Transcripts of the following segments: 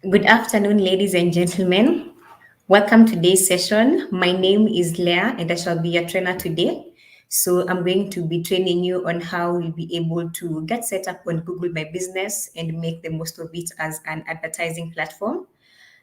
Good afternoon, ladies and gentlemen. Welcome to today's session. My name is Leah, and I shall be your trainer today. So, I'm going to be training you on how you'll be able to get set up on Google My Business and make the most of it as an advertising platform.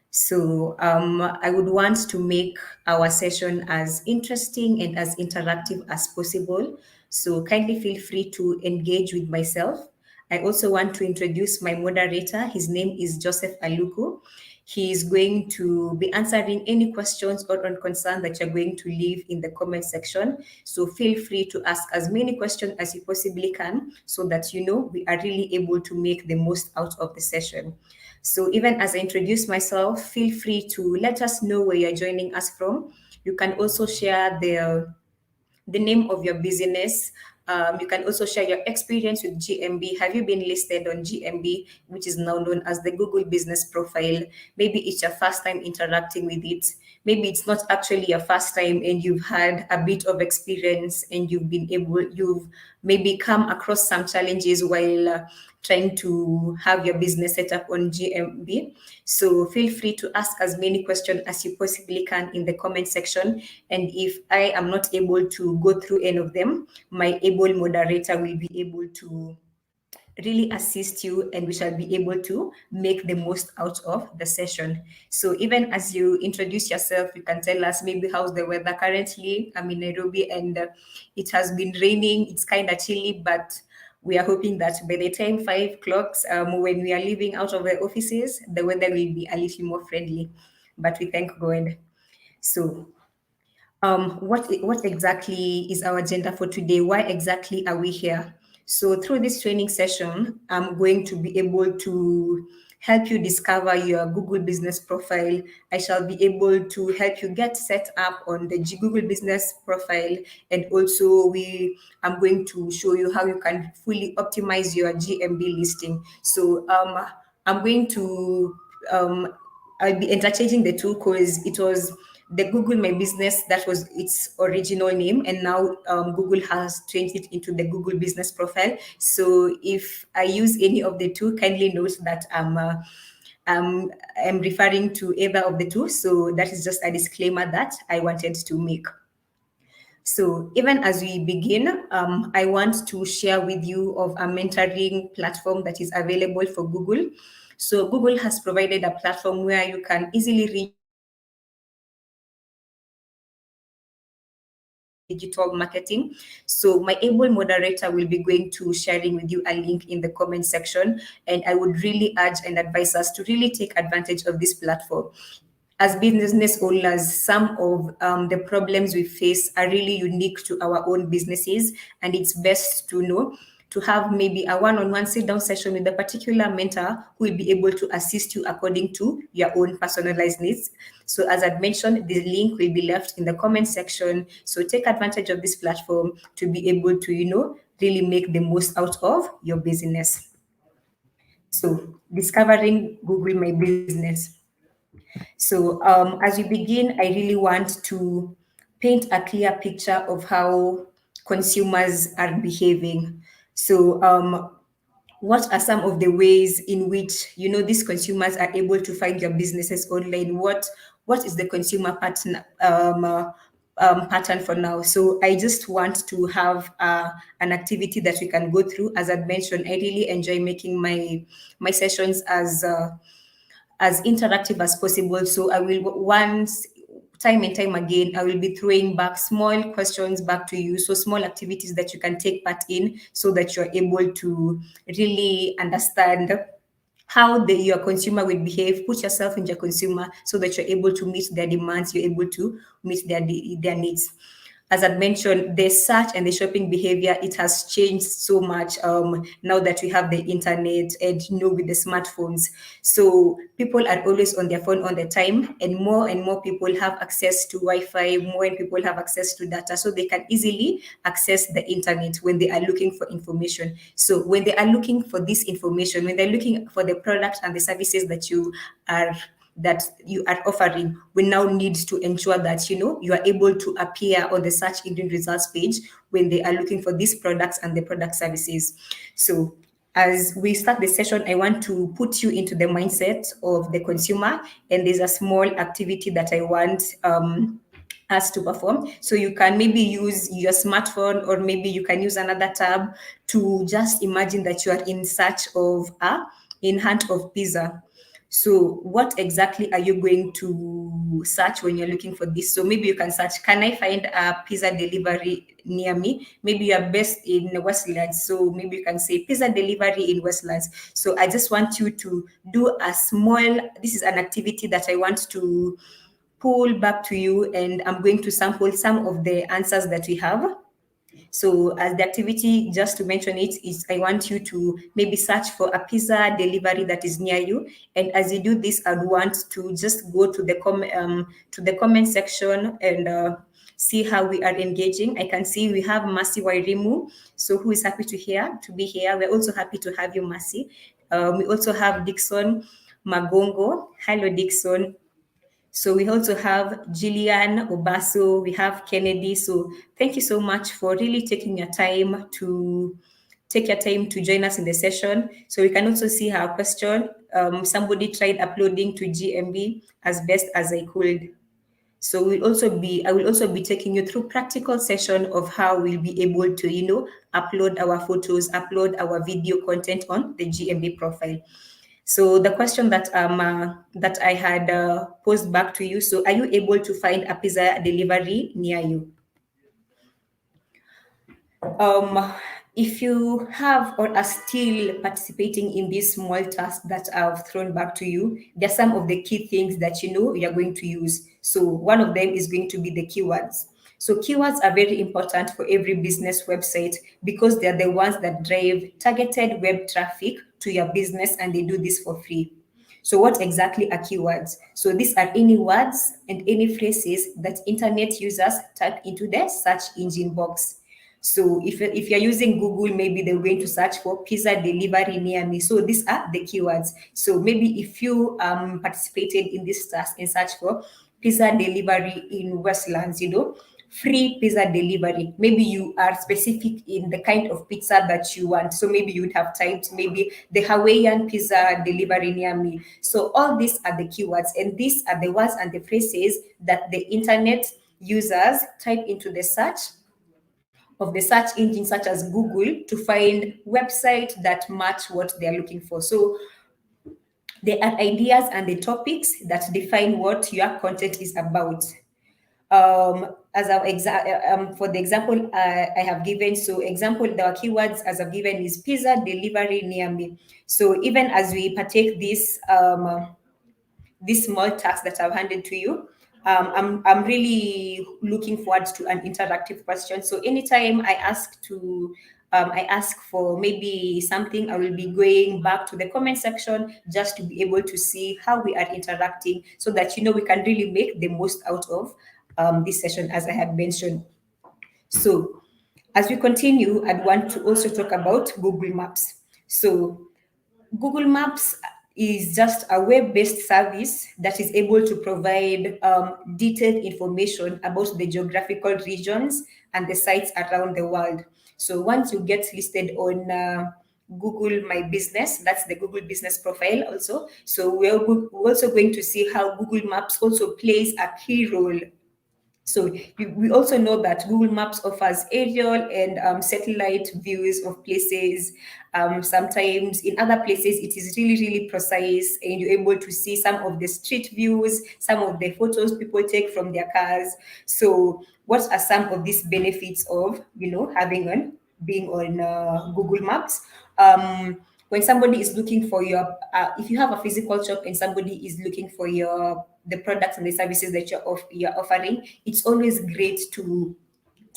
So, I would want to make our session as interesting and as interactive as possible. So, kindly feel free to engage with myself. I also want to introduce my moderator. His name is Joseph Aluku. He is going to be answering any questions or on concern that you're going to leave in the comment section. So feel free to ask as many questions as you possibly can so that you know we are really able to make the most out of the session. So even as I introduce myself, feel free to let us know where you're joining us from. You can also share the name of your business. You can also share your experience with GMB. Have you been listed on GMB, which is now known as the Google Business Profile? Maybe it's your first time interacting with it. Maybe it's not actually your first time and you've had a bit of experience and you've maybe come across some challenges while trying to have your business set up on GMB. So feel free to ask as many questions as you possibly can in the comment section. And if I am not able to go through any of them, my able moderator will be able to really assist you and we shall be able to make the most out of the session. So even as you introduce yourself, you can tell us maybe how's the weather currently. I'm in Nairobi and it has been raining. It's kind of chilly, but we are hoping that by the time 5 o'clock, when we are leaving out of the offices, the weather will be a little more friendly. But we thank God. So what exactly is our agenda for today? Why exactly are we here? So through this training session, I'm going to be able to help you discover your Google business profile. I shall be able to help you get set up on the Google business profile, and also I'm going to show you how you can fully optimize your GMB listing. So I'm going to um, I'll be interchanging the two because it was the Google My Business that was its original name, and now Google has changed it into the Google Business Profile. So if I use any of the two, kindly note that I'm referring to either of the two. So that is just a disclaimer that I wanted to make. So even as we begin, I want to share with you of a mentoring platform that is available for Google. So Google has provided a platform where you can easily reach out to businesses on digital marketing. So my able moderator will be going to sharing with you a link in the comment section, and I would really urge and advise us to really take advantage of this platform. As business owners, some of the problems we face are really unique to our own businesses, and it's best to know to have maybe a one-on-one sit-down session with a particular mentor who will be able to assist you according to your own personalized needs. So as I've mentioned, the link will be left in the comment section. So take advantage of this platform to be able to, really make the most out of your business. So discovering Google My Business. So, as we begin, I really want to paint a clear picture of how consumers are behaving. So, what are some of the ways in which these consumers are able to find your businesses online? What is the consumer pattern for now? So I just want to have an activity that we can go through. As I mentioned, I really enjoy making my sessions as interactive as possible. So I will once time and time again, I will be throwing back small questions back to you. So small activities that you can take part in so that you're able to really understand how your consumer will behave. Put yourself in your consumer so that you're able to meet their demands, you're able to meet their needs. As I mentioned, the search and the shopping behavior, it has changed so much now that we have the internet and with the smartphones. So people are always on their phone all the time, and more people have access to Wi-Fi, more and people have access to data, so they can easily access the internet when they are looking for information. So when they are looking for this information, when they're looking for the product and the services are that you are offering, we now need to ensure that you are able to appear on the search engine results page when they are looking for these products and the product services. So As we start the session, I want to put you into the mindset of the consumer, and there's a small activity that I want us to perform. So you can maybe use your smartphone, or maybe you can use another tab to just imagine that you are in search of in hunt of pizza. So what exactly are you going to search when you're looking for this? So maybe you can search, can I find a pizza delivery near me? Maybe you are based in Westlands. So maybe you can say pizza delivery in Westlands. So I just want you to do a small, this is an activity that I want to pull back to you, and I'm going to sample some of the answers that we have. So as the activity, just to mention it, is I want you to maybe search for a pizza delivery that is near you. And as you do this, I'd want to just go to the comment section and see how we are engaging. I can see we have Mercy Wairimu, so who is happy to be here. We're also happy to have you, Mercy. We also have Dixon Magongo. Hello, Dixon. So we also have Gillian Obaso, we have Kennedy. So thank you so much for really taking your time to join us in the session. So we can also see her question. Somebody tried uploading to GMB as best as I could. So I will also be taking you through practical session of how we'll be able to, upload our photos, upload our video content on the GMB profile. So the question that I had posed back to you. So are you able to find a pizza delivery near you? If you have or are still participating in this small task that I've thrown back to you, there are some of the key things that you're going to use. So one of them is going to be the keywords. So keywords are very important for every business website because they're the ones that drive targeted web traffic to your business, and they do this for free. So what exactly are keywords? So these are any words and any phrases that internet users type into the search engine box. So if you're using Google, maybe they're going to search for pizza delivery near me. So these are the keywords. So maybe if you participated in this task and search for pizza delivery in Westlands, free pizza delivery. Maybe you are specific in the kind of pizza that you want. So maybe you would have typed maybe the Hawaiian pizza delivery near me. So all these are the keywords, and these are the words and the phrases that the internet users type into the search of the search engine such as Google to find websites that match what they're looking for. So there are ideas and the topics that define what your content is about. As our for the example I have given, so example, the keywords as I've given is pizza delivery near me. So even as we partake this small task that I've handed to you, I'm really looking forward to an interactive question. So anytime I ask for maybe something, I will be going back to the comment section just to be able to see how we are interacting, so that we can really make the most out of this session, as I had mentioned. So as we continue, I'd want to also talk about Google Maps. So Google Maps is just a web-based service that is able to provide detailed information about the geographical regions and the sites around the world. So once you get listed on Google My Business, that's the Google Business profile also. So we're also going to see how Google Maps also plays a key role. So we also know that Google Maps offers aerial and satellite views of places. Sometimes in other places, it is really, really precise, and you're able to see some of the street views, some of the photos people take from their cars. So what are some of these benefits of, being on Google Maps? When somebody is looking for if you have a physical shop and somebody is looking for the products and the services that you're offering, it's always great to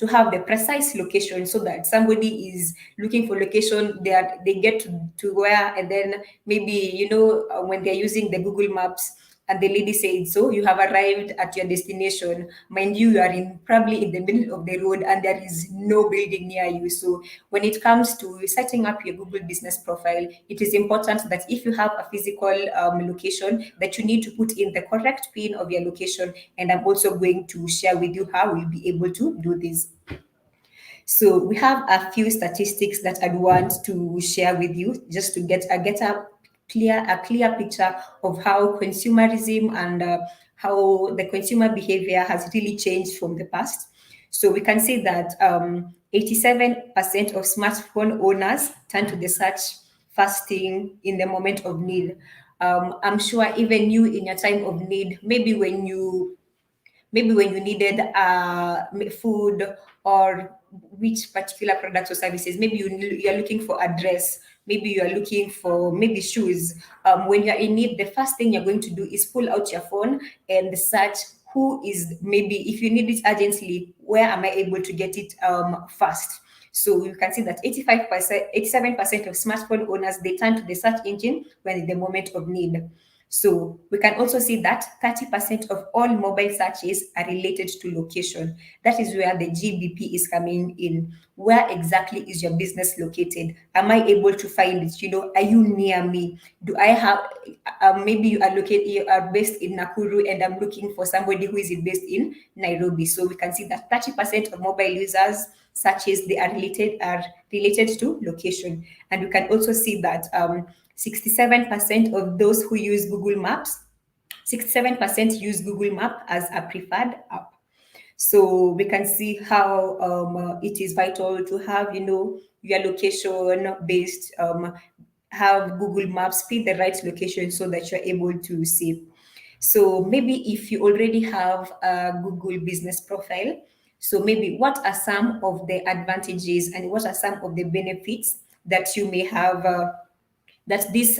have the precise location, so that somebody is looking for location, they get to where, and then maybe when they're using the Google Maps and the lady said, so you have arrived at your destination. Mind you, you are probably in the middle of the road and there is no building near you. So when it comes to setting up your Google business profile, it is important that if you have a physical location, that you need to put in the correct pin of your location. And I'm also going to share with you how we'll be able to do this. So we have a few statistics that I'd want to share with you just to get a clear picture of how consumerism and how the consumer behavior has really changed from the past. So we can see that 87% of smartphone owners turn to the search first thing in the moment of need. I'm sure even you in your time of need, maybe when you needed food or which particular products or services, maybe you're looking for a dress, maybe you're looking for maybe shoes. When you're in need, the first thing you're going to do is pull out your phone and search who is, maybe if you need it urgently, where am I able to get it fast. So you can see that 85%, 87% of smartphone owners, they turn to the search engine when in the moment of need. So we can also see that 30% of all mobile searches are related to location. That is where the GBP is coming in. Where exactly is your business located? Am I able to find it? Are you near me? Do I have, maybe you are based in Nakuru and I'm looking for somebody who is based in Nairobi. So we can see that 30% of mobile users searches, they are related to location. And we can also see that 67% of those who use Google Maps, 67% use Google Map as a preferred app. So we can see how it is vital to have, your location based, have Google Maps pick the right location so that you're able to see. So maybe if you already have a Google business profile, so maybe what are some of the advantages and what are some of the benefits that you may have, that this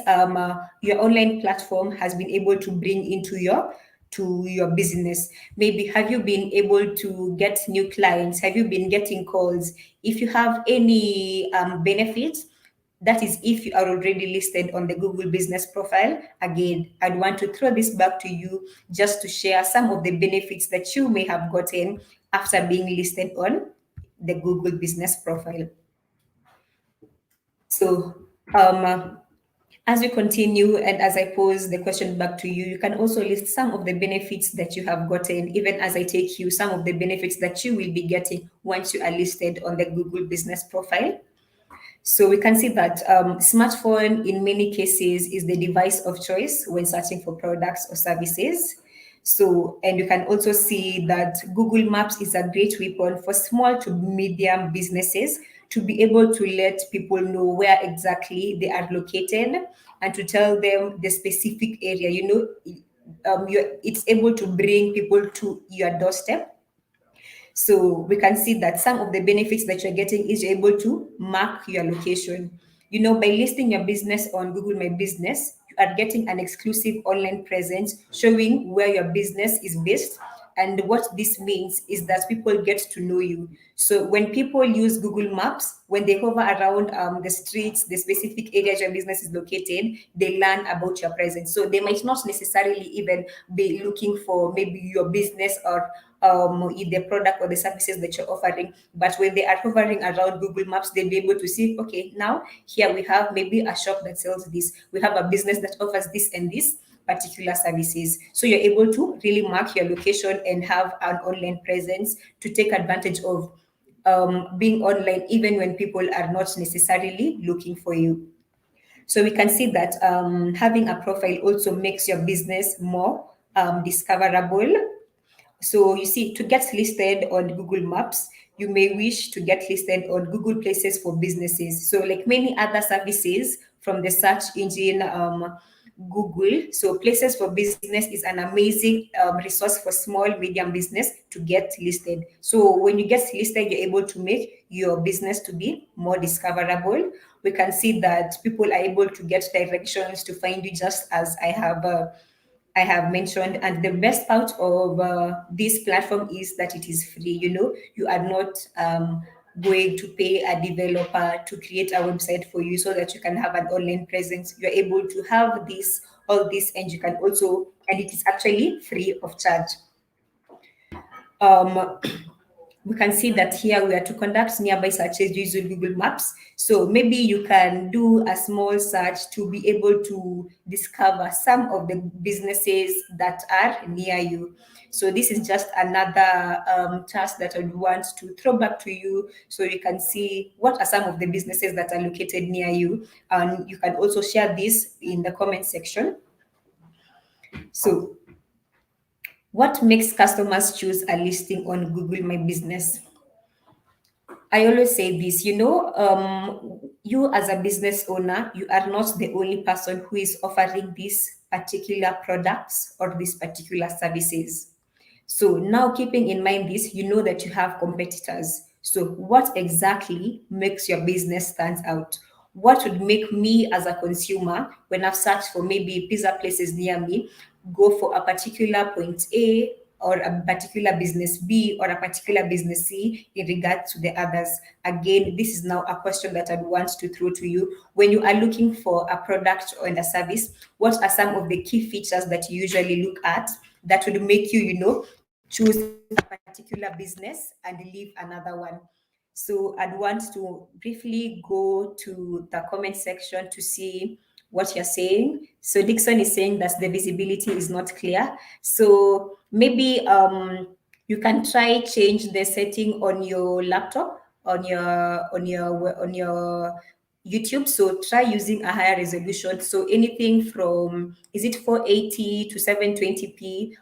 your online platform has been able to bring into your business. Maybe have you been able to get new clients? Have you been getting calls? If you have any benefits, that is if you are already listed on the Google business profile. Again, I'd want to throw this back to you just to share some of the benefits that you may have gotten after being listed on the Google business profile. So as we continue and as I pose the question back to you, you can also list some of the benefits that you have gotten, even as I take you some of the benefits that you will be getting once you are listed on the Google business profile. So we can see that smartphone in many cases is the device of choice when searching for products or services. So, and you can also see that Google Maps is a great weapon for small to medium businesses to be able to let people know where exactly they are located and to tell them the specific area. It's able to bring people to your doorstep. So we can see that some of the benefits that you're getting is you're able to mark your location. By listing your business on Google My Business, you are getting an exclusive online presence showing where your business is based. And what this means is that people get to know you. So when people use Google Maps, when they hover around the streets, the specific areas your business is located, they learn about your presence. So they might not necessarily even be looking for maybe your business or the product or the services that you're offering. But when they are hovering around Google Maps, they'll be able to see, okay, now here we have maybe a shop that sells this. We have a business that offers this and this particular services. So you're able to really mark your location and have an online presence to take advantage of being online, even when people are not necessarily looking for you. So we can see that having a profile also makes your business more discoverable. So you see, to get listed on Google Maps, you may wish to get listed on Google Places for businesses. So like many other services from the search engine Google, so Places for Business is an amazing resource for small, medium business to get listed. So when you get listed, you're able to make your business to be more discoverable. We can see that people are able to get directions to find you, just as I have mentioned. And the best part of this platform is that it is free. You are not going to pay a developer to create a website for you so that you can have an online presence. You're able to have all this, and you can also, and it is actually free of charge. Um, we can see that here we are to conduct nearby searches using Google Maps. So maybe you can do a small search to be able to discover some of the businesses that are near you. So this is just another task that I would want to throw back to you, so you can see what are some of the businesses that are located near you. And you can also share this in the comment section. So what makes customers choose a listing on Google My Business? I always say this, you as a business owner, you are not the only person who is offering these particular products or these particular services. So now keeping in mind this, you know that you have competitors. So what exactly makes your business stand out? What would make me as a consumer, when I've searched for maybe pizza places near me, go for a particular point A or a particular business B or a particular business C in regard to the others? Again, this is now a question that I'd want to throw to you. When you are looking for a product or a service, what are some of the key features that you usually look at that would make you, choose a particular business and leave another one? So I'd want to briefly go to the comment section to see what you're saying. So Dixon is saying that the visibility is not clear. So maybe you can try change the setting on your laptop, on your YouTube. So try using a higher resolution. So anything from, is it 480 to 720p?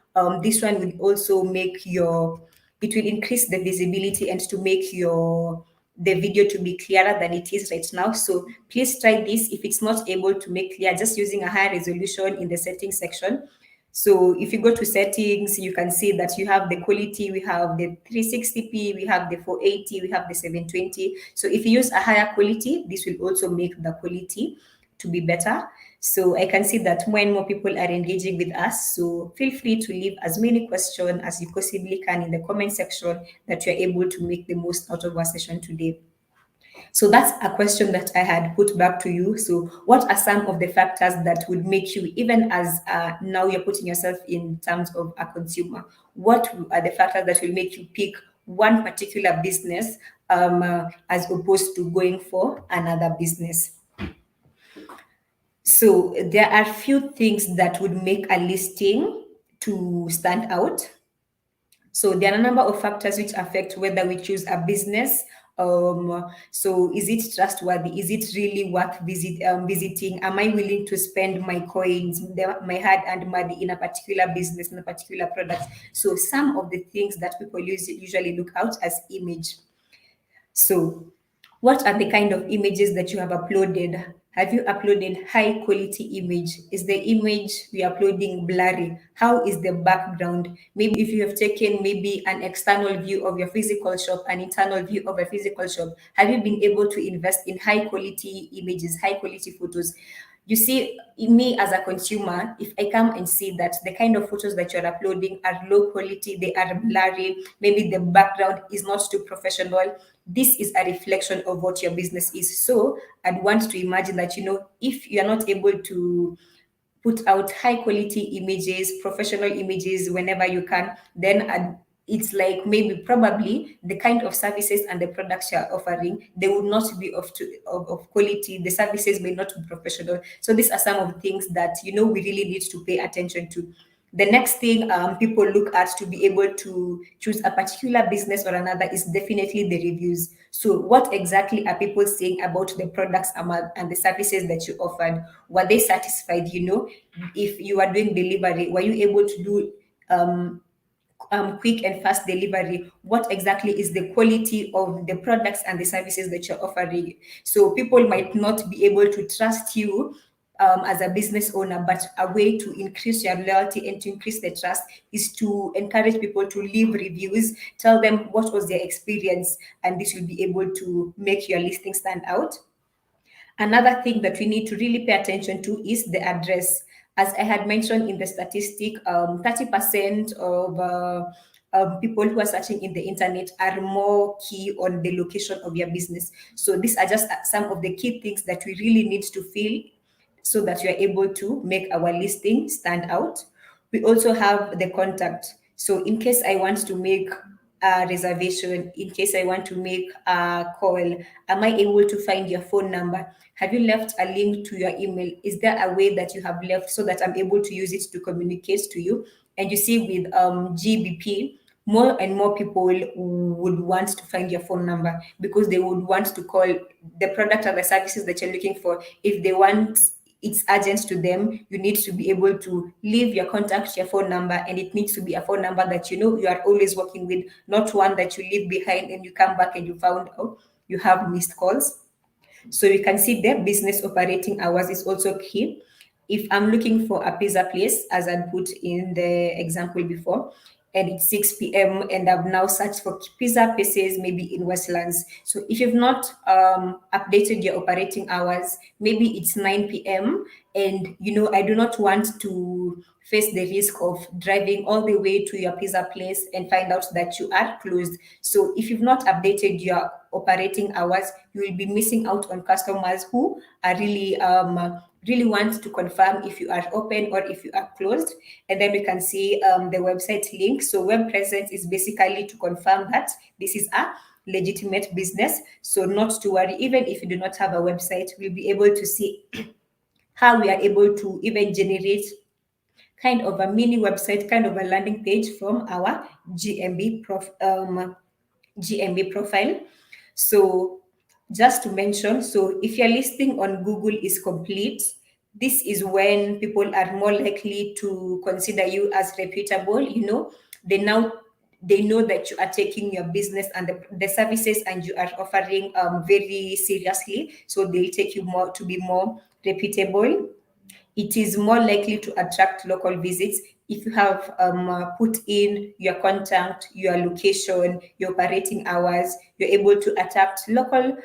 This one will also make it will increase the visibility and to make the video to be clearer than it is right now. So please try this. If it's not able to make clear, just using a higher resolution in the settings section. So if you go to settings, you can see that you have the quality, we have the 360p, we have the 480, we have the 720. So if you use a higher quality, this will also make the quality to be better. So I can see that more and more people are engaging with us. So feel free to leave as many questions as you possibly can in the comment section, that you're able to make the most out of our session today. So that's a question that I had put back to you. So what are some of the factors that would make you, even as now you're putting yourself in terms of a consumer, what are the factors that will make you pick one particular business as opposed to going for another business? So there are few things that would make a listing to stand out. So there are a number of factors which affect whether we choose a business. So is it trustworthy? Is it really worth visiting? Am I willing to spend my coins, my hard-earned money in a particular business, in a particular product? So some of the things that people usually look out as image. So what are the kind of images that you have uploaded? Have you uploaded high quality image? Is the image you're uploading blurry? How is the background? Maybe if you have taken maybe an external view of your physical shop, an internal view of a physical shop, have you been able to invest in high quality images, high quality photos? You see, me as a consumer, if I come and see that the kind of photos that you're uploading are low quality, they are blurry, maybe the background is not too professional, this is a reflection of what your business is. So I'd want to imagine that, if you're not able to put out high quality images, professional images whenever you can, then it's like maybe probably the kind of services and the products you're offering, they would not be of quality. The services may not be professional. So these are some of the things that, we really need to pay attention to. The next thing people look at to be able to choose a particular business or another is definitely the reviews. So what exactly are people saying about the products and the services that you offered? Were they satisfied? If you are doing delivery, were you able to do quick and fast delivery? What exactly is the quality of the products and the services that you're offering? So people might not be able to trust you as a business owner, but a way to increase your loyalty and to increase the trust is to encourage people to leave reviews, tell them what was their experience, and this will be able to make your listing stand out. Another thing that we need to really pay attention to is the address. As I had mentioned in the statistic, 30% of people who are searching in the internet are more key on the location of your business. So these are just some of the key things that we really need to feel so that we are able to make our listing stand out. We also have the contact. So in case I want to make a reservation, in case I want to make a call, am I able to find your phone number? Have you left a link to your email? Is there a way that you have left so that I'm able to use it to communicate to you? And you see, with GBP, more and more people would want to find your phone number because they would want to call the product or the services that you're looking for. If they want, it's urgent to them, you need to be able to leave your contact, your phone number, and it needs to be a phone number that you know you are always working with, not one that you leave behind and you come back and you found out you have missed calls. So you can see the business operating hours is also key. If I'm looking for a pizza place, as I put in the example before, and it's 6 p.m. and I've now searched for pizza places maybe in Westlands. So if you've not updated your operating hours, maybe it's 9 p.m. and you know I do not want to face the risk of driving all the way to your pizza place and find out that you are closed. So if you've not updated your operating hours, you will be missing out on customers who are really want to confirm if you are open or if you are closed. And then we can see the website link. So web presence is basically to confirm that this is a legitimate business. So not to worry, even if you do not have a website, we'll be able to see how we are able to even generate kind of a mini website, kind of a landing page from our GMB profile. So just to mention, so if your listing on Google is complete, this is when people are more likely to consider you as reputable. You know, they know that you are taking your business and the services and you are offering very seriously. So they'll take you more to be more reputable. It is more likely to attract local visits if you have put in your contact, your location, your operating hours. You're able to attract local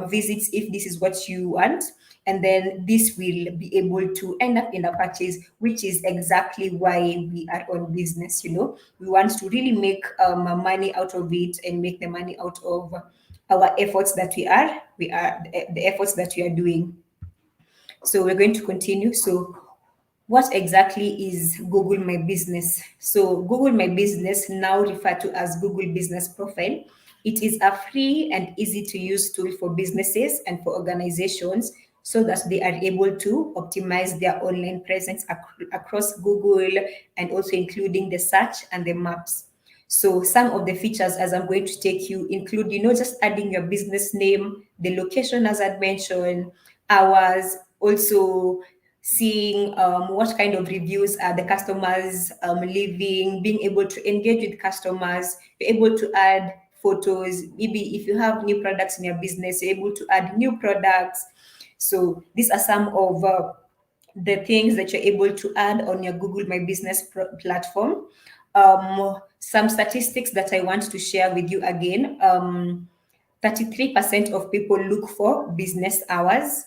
visits if this is what you want. And then this will be able to end up in a purchase, which is exactly why we are on business. You know, we want to really make money out of it and make the money out of our efforts that we are the efforts that we are doing. So we're going to continue. So what exactly is Google My Business? So Google My Business, now referred to as Google Business Profile, it is a free and easy to use tool for businesses and for organizations so that they are able to optimize their online presence across Google and also including the search and the maps. So some of the features as I'm going to take you include, you know, just adding your business name, the location as I mentioned, hours, also seeing what kind of reviews are the customers leaving, being able to engage with customers, you're able to add photos. Maybe if you have new products in your business, you're able to add new products. So these are some of the things that you're able to add on your Google My Business platform. Some statistics that I want to share with you again. 33% of people look for business hours.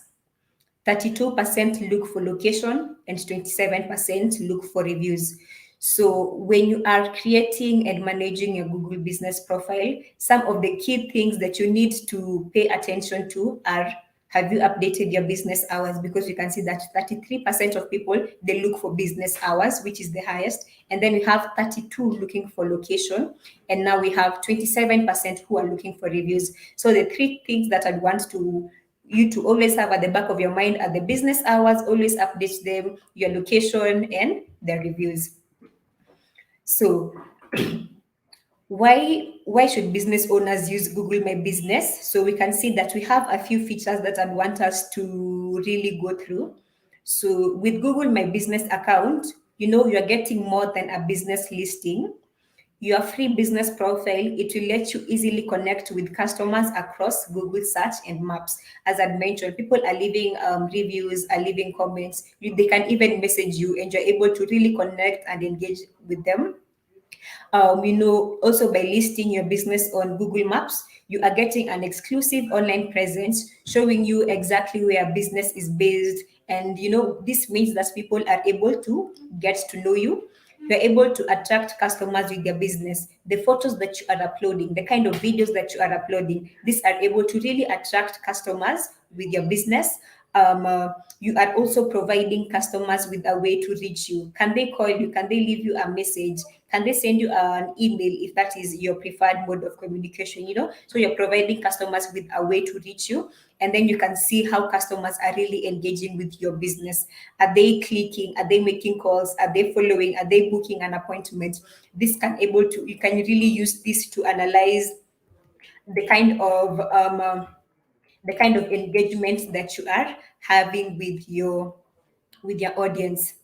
32% look for location and 27% look for reviews. So when you are creating and managing your Google business profile, some of the key things that you need to pay attention to are, have you updated your business hours? Because you can see that 33% of people, they look for business hours, which is the highest. And then we have 32 looking for location. And now we have 27% who are looking for reviews. So the three things that I want you to always have at the back of your mind are the business hours, always update them, your location, and the reviews. So why should business owners use Google My Business? So we can see that we have a few features that I'd want us to really go through. So with Google My Business account, you know, you're getting more than a business listing. Your free business profile, it will let you easily connect with customers across Google search and maps. As I mentioned, people are leaving reviews, are leaving comments. They can even message you and you're able to really connect and engage with them. Also by listing your business on Google Maps, you are getting an exclusive online presence showing you exactly where business is based. And, this means that people are able to get to know you. You're able to attract customers with your business. The photos that you are uploading, the kind of videos that you are uploading, these are able to really attract customers with your business. you are also providing customers with a way to reach you. Can they call you? Can they leave you a message? Can they send you an email if that is your preferred mode of communication? So you're providing customers with a way to reach you, and then you can see how customers are really engaging with your business. Are they clicking? Are they making calls? Are they following? Are they booking an appointment? You can really use this to analyze the kind of engagement that you are having with your audience.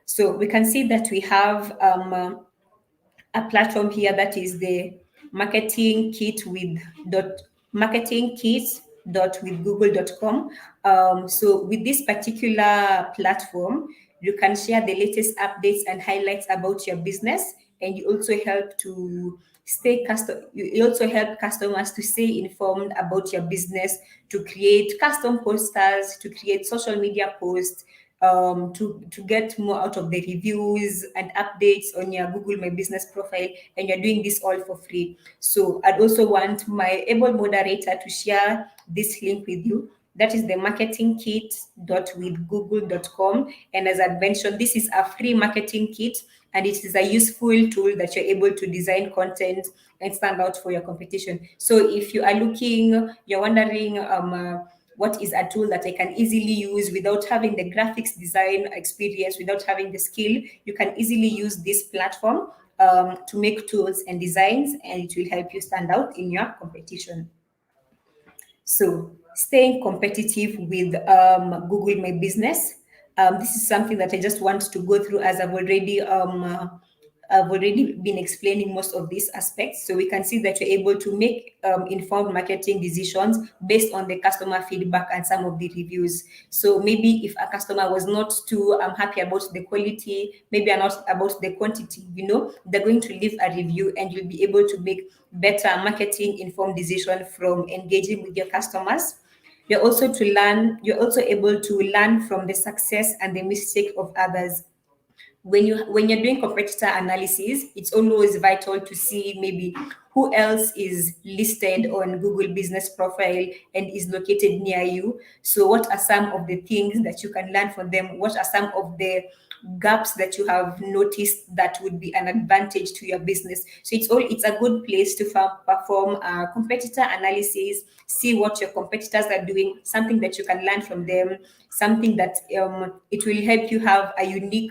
So we can see that we have a platform here that is the marketing kit with dot marketing kit dot with google.com. So with this particular platform, you can share the latest updates and highlights about your business, and you also help customers to stay informed about your business, to create custom posters, to create social media posts, to get more out of the reviews and updates on your Google My Business profile, and you're doing this all for free. So I'd also want my able moderator to share this link with you. That is the marketingkit.withgoogle.com. And as I mentioned, this is a free marketing kit, and it is a useful tool that you're able to design content and stand out for your competition. So if you are you're wondering, what is a tool that I can easily use without having the graphics design experience, without having the skill, you can easily use this platform to make tools and designs, and it will help you stand out in your competition. So staying competitive with Google My Business. This is something that I just want to go through, as I've already been explaining most of these aspects. So we can see that you're able to make informed marketing decisions based on the customer feedback and some of the reviews. So maybe if a customer was not too happy about the quality, maybe not about the quantity, they're going to leave a review, and you'll be able to make better marketing informed decision from engaging with your customers. You're also able to learn from the success and the mistake of others. When you're doing competitor analysis, it's always vital to see maybe who else is listed on Google Business profile and is located near you. So what are some of the things that you can learn from them? What are some of the gaps that you have noticed that would be an advantage to your business? So it's a good place to perform competitor analysis, see what your competitors are doing, something that you can learn from them, something that it will help you have a unique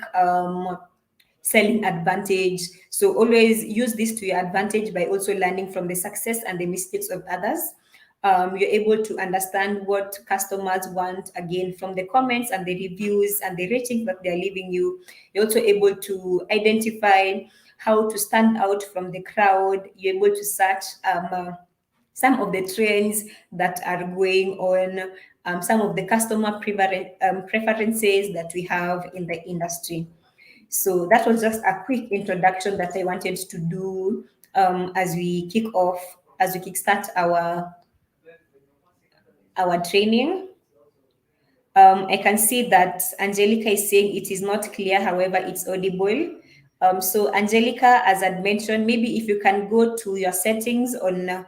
selling advantage. So always use this to your advantage by also learning from the success and the mistakes of others. You're able to understand what customers want, again, from the comments and the reviews and the ratings that they're leaving you. You're also able to identify how to stand out from the crowd. You're able to search some of the trends that are going on, some of the customer preferences that we have in the industry. So that was just a quick introduction that I wanted to do as we kickstart our training. I can see that Angelica is saying it is not clear, however, it's audible. So Angelica, as I'd mentioned, maybe if you can go to your settings on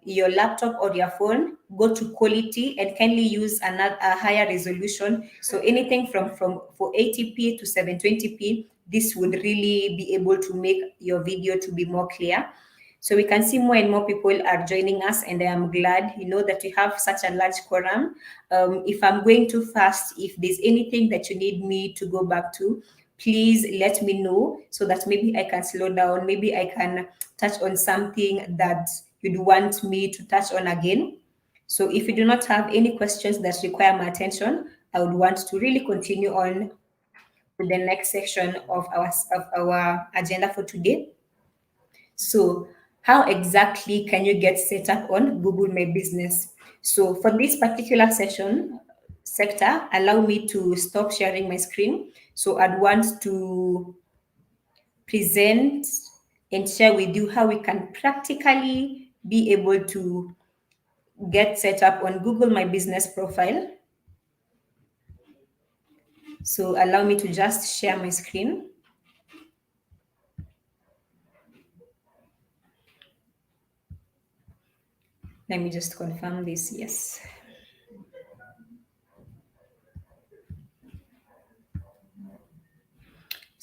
your laptop or your phone, go to quality and kindly use a higher resolution. So anything from 480p to 720p, this would really be able to make your video to be more clear. So we can see more and more people are joining us, and I am glad, that we have such a large quorum. If I'm going too fast, if there's anything that you need me to go back to, please let me know so that maybe I can slow down. Maybe I can touch on something that you'd want me to touch on again. So if you do not have any questions that require my attention, I would want to really continue on with the next section of our agenda for today. So how exactly can you get set up on Google My Business? So for this particular sector, allow me to stop sharing my screen. So I'd want to present and share with you how we can practically be able to get set up on Google My Business profile. So allow me to just share my screen. Let me just confirm this. Yes.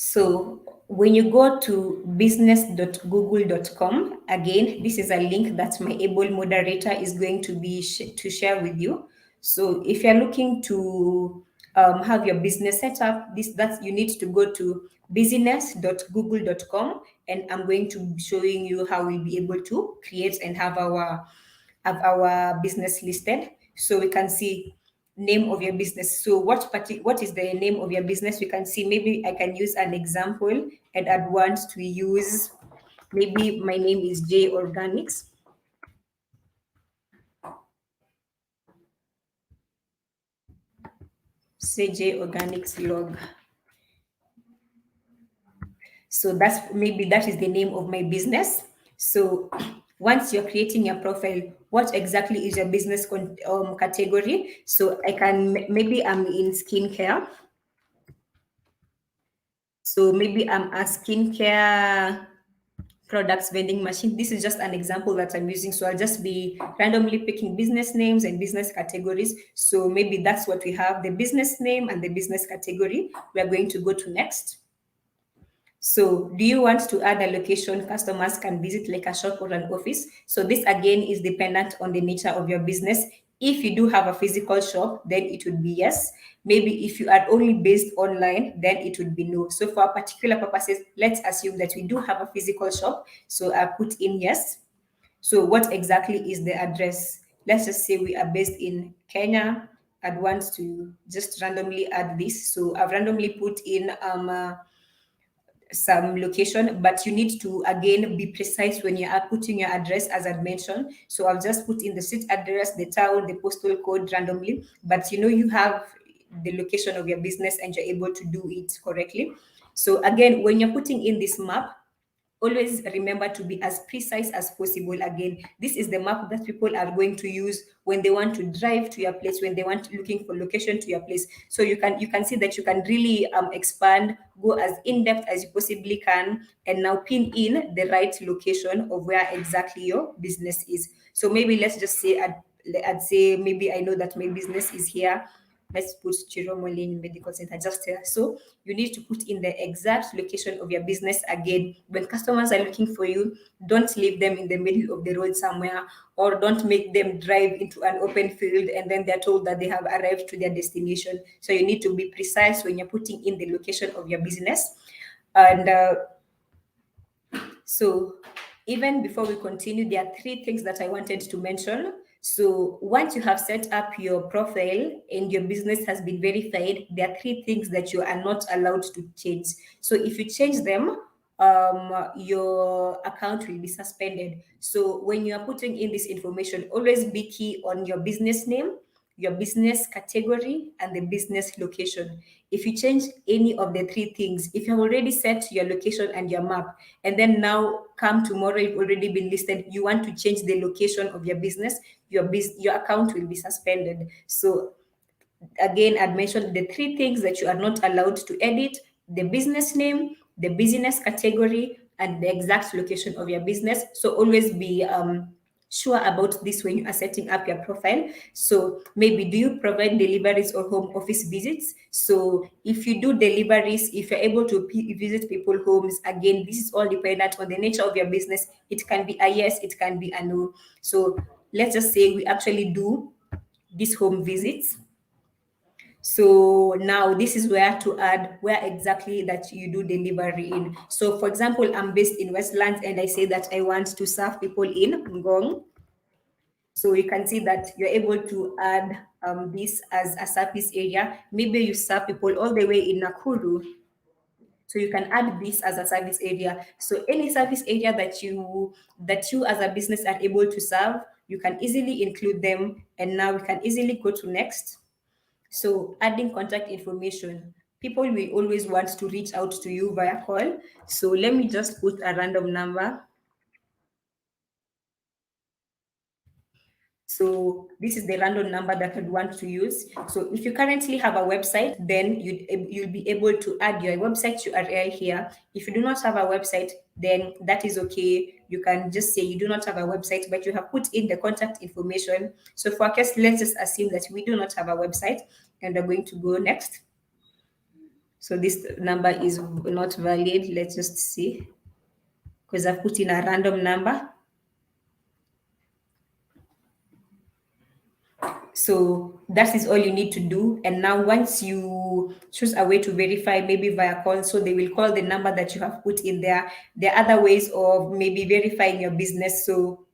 So when you go to business.google.com, again, this is a link that my able moderator is going to be to share with you. So if you're looking to have your business set up, this that you need to go to business.google.com, and I'm going to be showing you how we'll be able to create and have our business listed. So we can see name of your business. So what is the name of your business? We can see, maybe I can use an example, and I'd want to use, maybe my name is J Organics. Say J Organics log. So that's, maybe that is the name of my business. So once you're creating your profile, what exactly is your business category? So I can, maybe I'm in skincare. So maybe I'm a skincare products vending machine. This is just an example that I'm using. So I'll just be randomly picking business names and business categories. So maybe that's what we have, the business name and the business category. We are going to go to next. So do you want to add a location customers can visit, like a shop or an office? So this again is dependent on the nature of your business. If you do have a physical shop, then it would be yes. Maybe if you are only based online, then it would be no. So for particular purposes, let's assume that we do have a physical shop. So I put in yes. So what exactly is the address? Let's just say we are based in Kenya. I'd want to just randomly add this. So I've randomly put in some location, but you need to again be precise when you are putting your address, as I mentioned. So I'll just put in the street address, the town, the postal code randomly, but you have the location of your business and you're able to do it correctly. So again, when you're putting in this map, always remember to be as precise as possible. Again, this is the map that people are going to use when they want to drive to your place, when they want looking for location to your place. So you can see that you can really expand, go as in depth as you possibly can, and now pin in the right location of where exactly your business is. So maybe let's just say I'd say, maybe I know that my business is here. Let's put Chiromolin Medical Center just here. So you need to put in the exact location of your business. Again, when customers are looking for you, don't leave them in the middle of the road somewhere, or don't make them drive into an open field and then they're told that they have arrived to their destination. So you need to be precise when you're putting in the location of your business. And so even before we continue, there are three things that I wanted to mention. So once you have set up your profile and your business has been verified, there are three things that you are not allowed to change. So if you change them, your account will be suspended. So when you are putting in this information, always be key on your business name, your business category, and the business location. If you change any of the three things, if you have already set your location and your map, and then now come tomorrow, you've already been listed, you want to change the location of your business, your account will be suspended. So again, I'd mentioned the three things that you are not allowed to edit: the business name, the business category, and the exact location of your business. So always be sure about this when you are setting up your profile. So maybe, do you provide deliveries or home office visits? So if you do deliveries, if you're able to visit people homes, again, this is all dependent on the nature of your business. It can be a yes, it can be a no. So let's just say we actually do these home visits. So now this is where to add where exactly that you do delivery in. So for example, I'm based in Westlands and I say that I want to serve people in Ngong. So you can see that you're able to add this as a service area. Maybe you serve people all the way in Nakuru. So you can add this as a service area. So any service area that you as a business are able to serve, you can easily include them. And now we can easily go to next. So adding contact information. People will always want to reach out to you via call. So let me just put a random number. So this is the random number that I'd want to use. So if you currently have a website, then you'll be able to add your website URL here. If you do not have a website, then that is okay. You can just say you do not have a website, but you have put in the contact information. So for our case, let's just assume that we do not have a website, and we're going to go next. So this number is not valid. Let's just see, because I've put in a random number. So that is all you need to do. And now once you choose a way to verify, maybe via call, so they will call the number that you have put in there. There are other ways of maybe verifying your business. So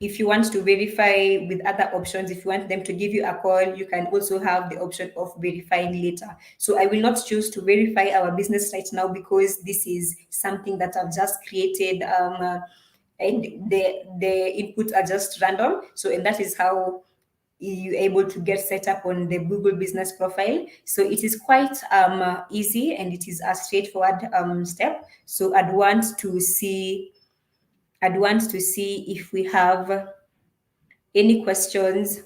if you want to verify with other options, if you want them to give you a call, you can also have the option of verifying later. So I will not choose to verify our business right now because this is something that I've just created. And the inputs are just random. So, and that is how you're able to get set up on the Google business profile. So it is quite easy, and it is a straightforward step. So I'd want to see if we have any questions.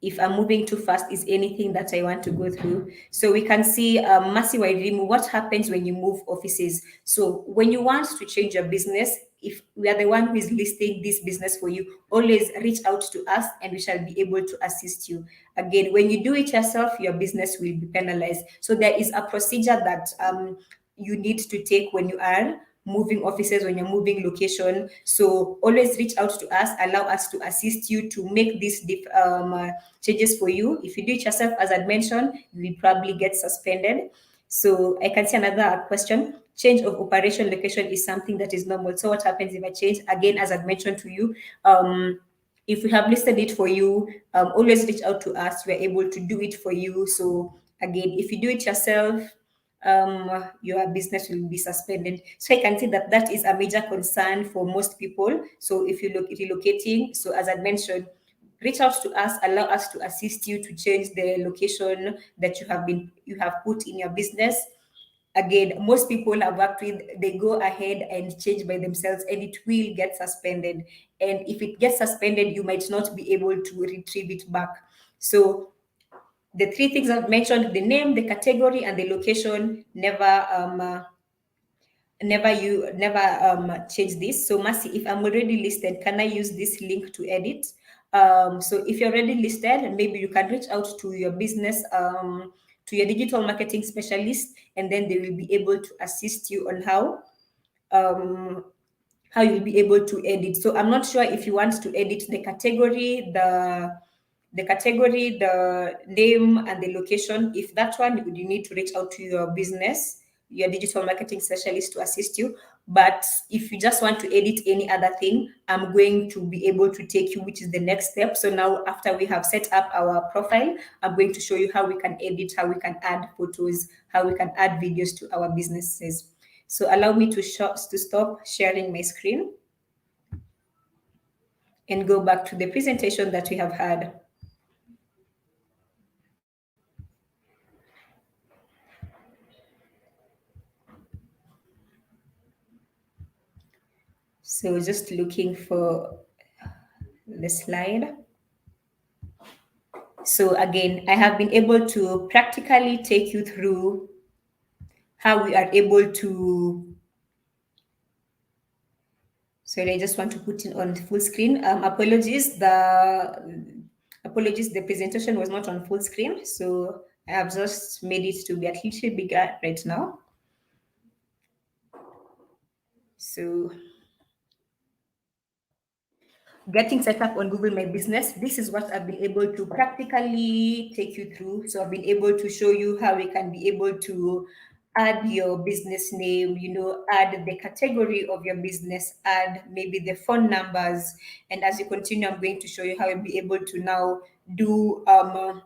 If I'm moving too fast, is anything that I want to go through. So we can see Mercy Wairimu, what happens when you move offices. So when you want to change your business, if we are the one who is listing this business for you, always reach out to us and we shall be able to assist you. Again, when you do it yourself, your business will be penalized. So there is a procedure that you need to take when you are moving offices, when you're moving location. So always reach out to us, allow us to assist you to make these changes for you. If you do it yourself, as I mentioned, you will probably get suspended. So I can see another question. Change of operation location is something that is normal. So what happens if I change? Again, as I've mentioned to you, if we have listed it for you, always reach out to us. We're able to do it for you. So again, if you do it yourself, your business will be suspended. So I can see that that is a major concern for most people. So if you look relocating, so as I mentioned, reach out to us, allow us to assist you to change the location that you have put in your business. Again, most people I've worked with, they go ahead and change by themselves and it will get suspended. And if it gets suspended, you might not be able to retrieve it back. So the three things I've mentioned, the name, the category, and the location, never change this. So Mercy, if I'm already listed, can I use this link to edit? So if you're already listed, maybe you can reach out to your business, to your digital marketing specialist, and then they will be able to assist you on um, how you'll be able to edit. So I'm not sure if you want to edit the name, and the location. If that one, you need to reach out to your business, your digital marketing specialist to assist you. But if you just want to edit any other thing, I'm going to be able to take you, which is the next step. So now, after we have set up our profile, I'm going to show you how we can edit, how we can add photos, how we can add videos to our businesses. So allow me to stop sharing my screen and go back to the presentation that we have had. So just looking for the slide. So again, I have been able to practically take you through how we are able to. Sorry, I just want to put it on full screen. Apologies, the presentation was not on full screen. So I have just made it to be a little bigger right now. So getting set up on Google My Business, this is what I've been able to practically take you through. So I've been able to show you how we can be able to add your business name, add the category of your business, add maybe the phone numbers. And as you continue, I'm going to show you how you'll be able to now do an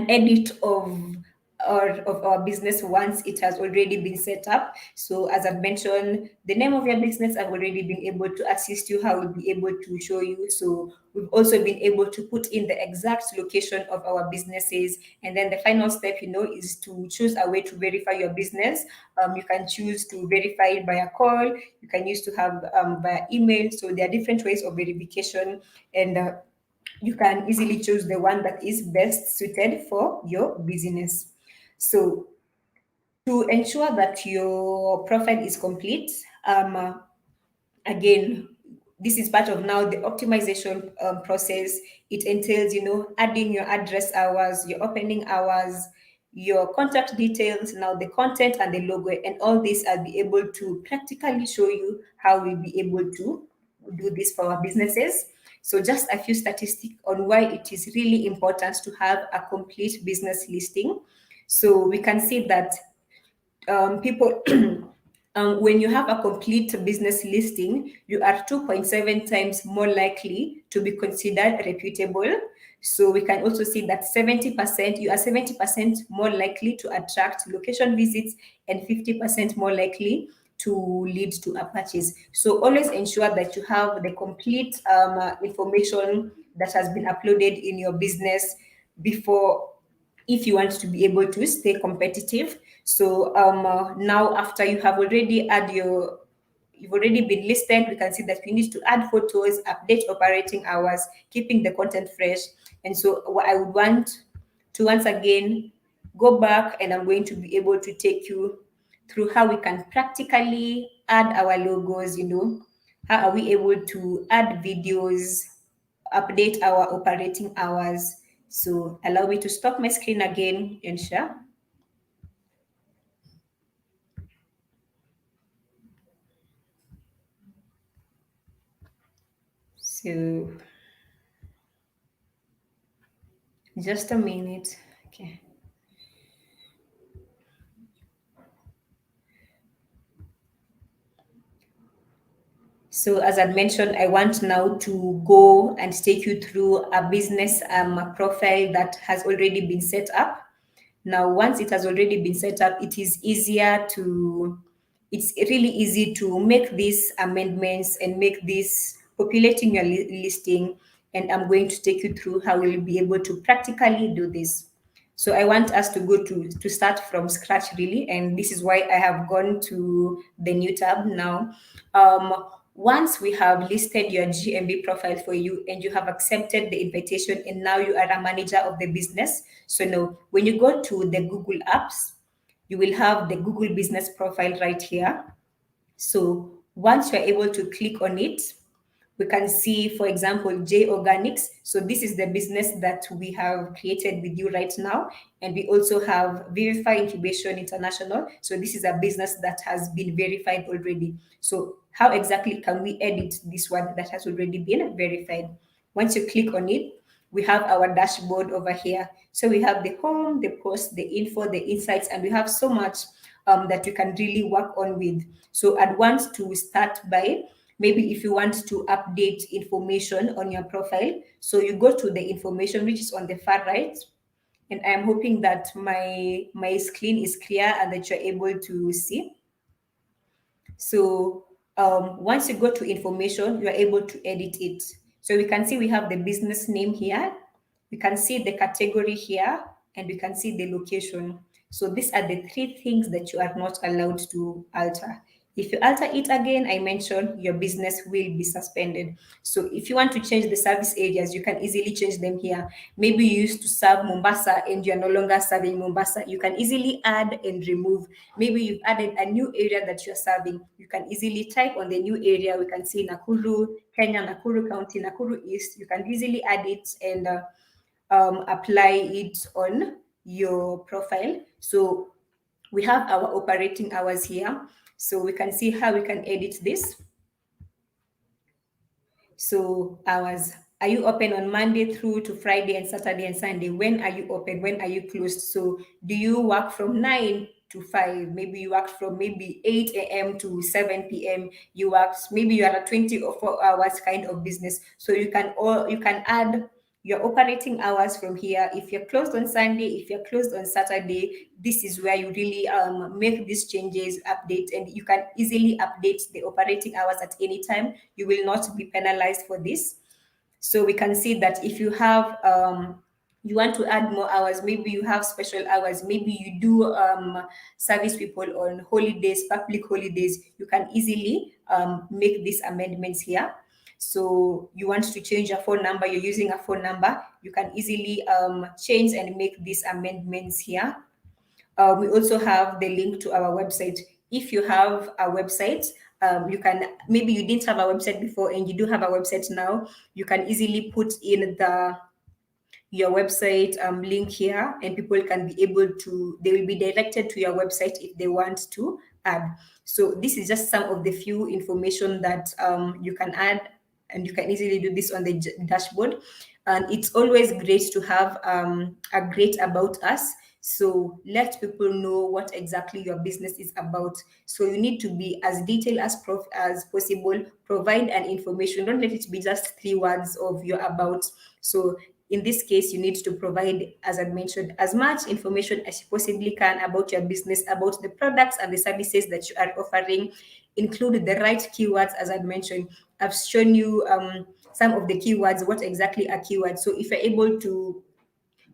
edit of our business once it has already been set up. So as I've mentioned, the name of your business, I've already been able to assist you how we'll be able to show you. So we've also been able to put in the exact location of our businesses. And then the final step, is to choose a way to verify your business. You can choose to verify it by a call. You can use to have via email. So there are different ways of verification, and you can easily choose the one that is best suited for your business. So to ensure that your profile is complete, again, this is part of now the optimization process. It entails, adding your address hours, your opening hours, your contact details, now the content and the logo, and all this I'll be able to practically show you how we'll be able to do this for our businesses. So just a few statistics on why it is really important to have a complete business listing. So we can see that people when you have a complete business listing, you are 2.7 times more likely to be considered reputable. So we can also see that 70%, you are 70% more likely to attract location visits and 50% more likely to lead to a purchase. So always ensure that you have the complete information that has been uploaded in your business before, if you want to be able to stay competitive. So now after you have already had your, you've already been listed, we can see that we need to add photos, update operating hours, keeping the content fresh. And so what I would want to once again go back, and I'm going to be able to take you through how we can practically add our logos, how are we able to add videos, update our operating hours. So allow me to stop my screen again and share. So just a minute. Okay. So as I mentioned, I want now to go and take you through a business profile that has already been set up. Now, once it has already been set up, it is easier to, it's really easy to make these amendments and make this populating your listing. And I'm going to take you through how we'll be able to practically do this. So I want us to go to start from scratch really, and this is why I have gone to the new tab now. Once we have listed your GMB profile for you and you have accepted the invitation and now you are a manager of the business. So now when you go to the Google Apps, you will have the Google business profile right here. So once you're able to click on it, we can see, for example, J Organics. So this is the business that we have created with you right now. And we also have Verify Incubation International. So this is a business that has been verified already. So how exactly can we edit this one that has already been verified? Once you click on it, we have our dashboard over here. So we have the home, the post, the info, the insights, and we have so much that you can really work on with. So I'd want to start by, maybe if you want to update information on your profile, so you go to the information which is on the far right, and I'm hoping that my screen is clear and that you're able to see. So once you go to information, you are able to edit it. So we can see we have the business name here, we can see the category here, and we can see the location. So these are the three things that you are not allowed to alter. If you alter it again, I mentioned your business will be suspended. So if you want to change the service areas, you can easily change them here. Maybe you used to serve Mombasa and you're no longer serving Mombasa. You can easily add and remove. Maybe you've added a new area that you're serving. You can easily type on the new area. We can see Nakuru, Kenya, Nakuru County, Nakuru East. You can easily add it and apply it on your profile. So we have our operating hours here. So we can see how we can edit this. So hours. Are you open on Monday through to Friday and Saturday and Sunday? When are you open? When are you closed? So do you work from 9 to 5? Maybe you work from maybe 8 a.m. to 7 p.m. You work, maybe you are a 24 hours kind of business. So you can add your operating hours from here. If you're closed on Sunday, if you're closed on Saturday, this is where you really make these changes, update, and you can easily update the operating hours at any time. You will not be penalized for this. So we can see that if you have you want to add more hours, maybe you have special hours, maybe you do service people on holidays, public holidays, you can easily make these amendments here. So you want to change your phone number, you're using a phone number, you can easily change and make these amendments here. We also have the link to our website. If you have a website, you can, maybe you didn't have a website before and you do have a website now, you can easily put in the your website link here, and people can be able to, they will be directed to your website if they want to add. So this is just some of the few information that you can add, and you can easily do this on the dashboard. And it's always great to have a great about us. So let people know what exactly your business is about. So you need to be as detailed as possible. Provide an information. Don't let it be just 3 words of your about. So in this case, you need to provide, as I mentioned, as much information as you possibly can about your business, about the products and the services that you are offering. Include the right keywords, as I mentioned. I've shown you some of the keywords, what exactly are keywords. So if you're able to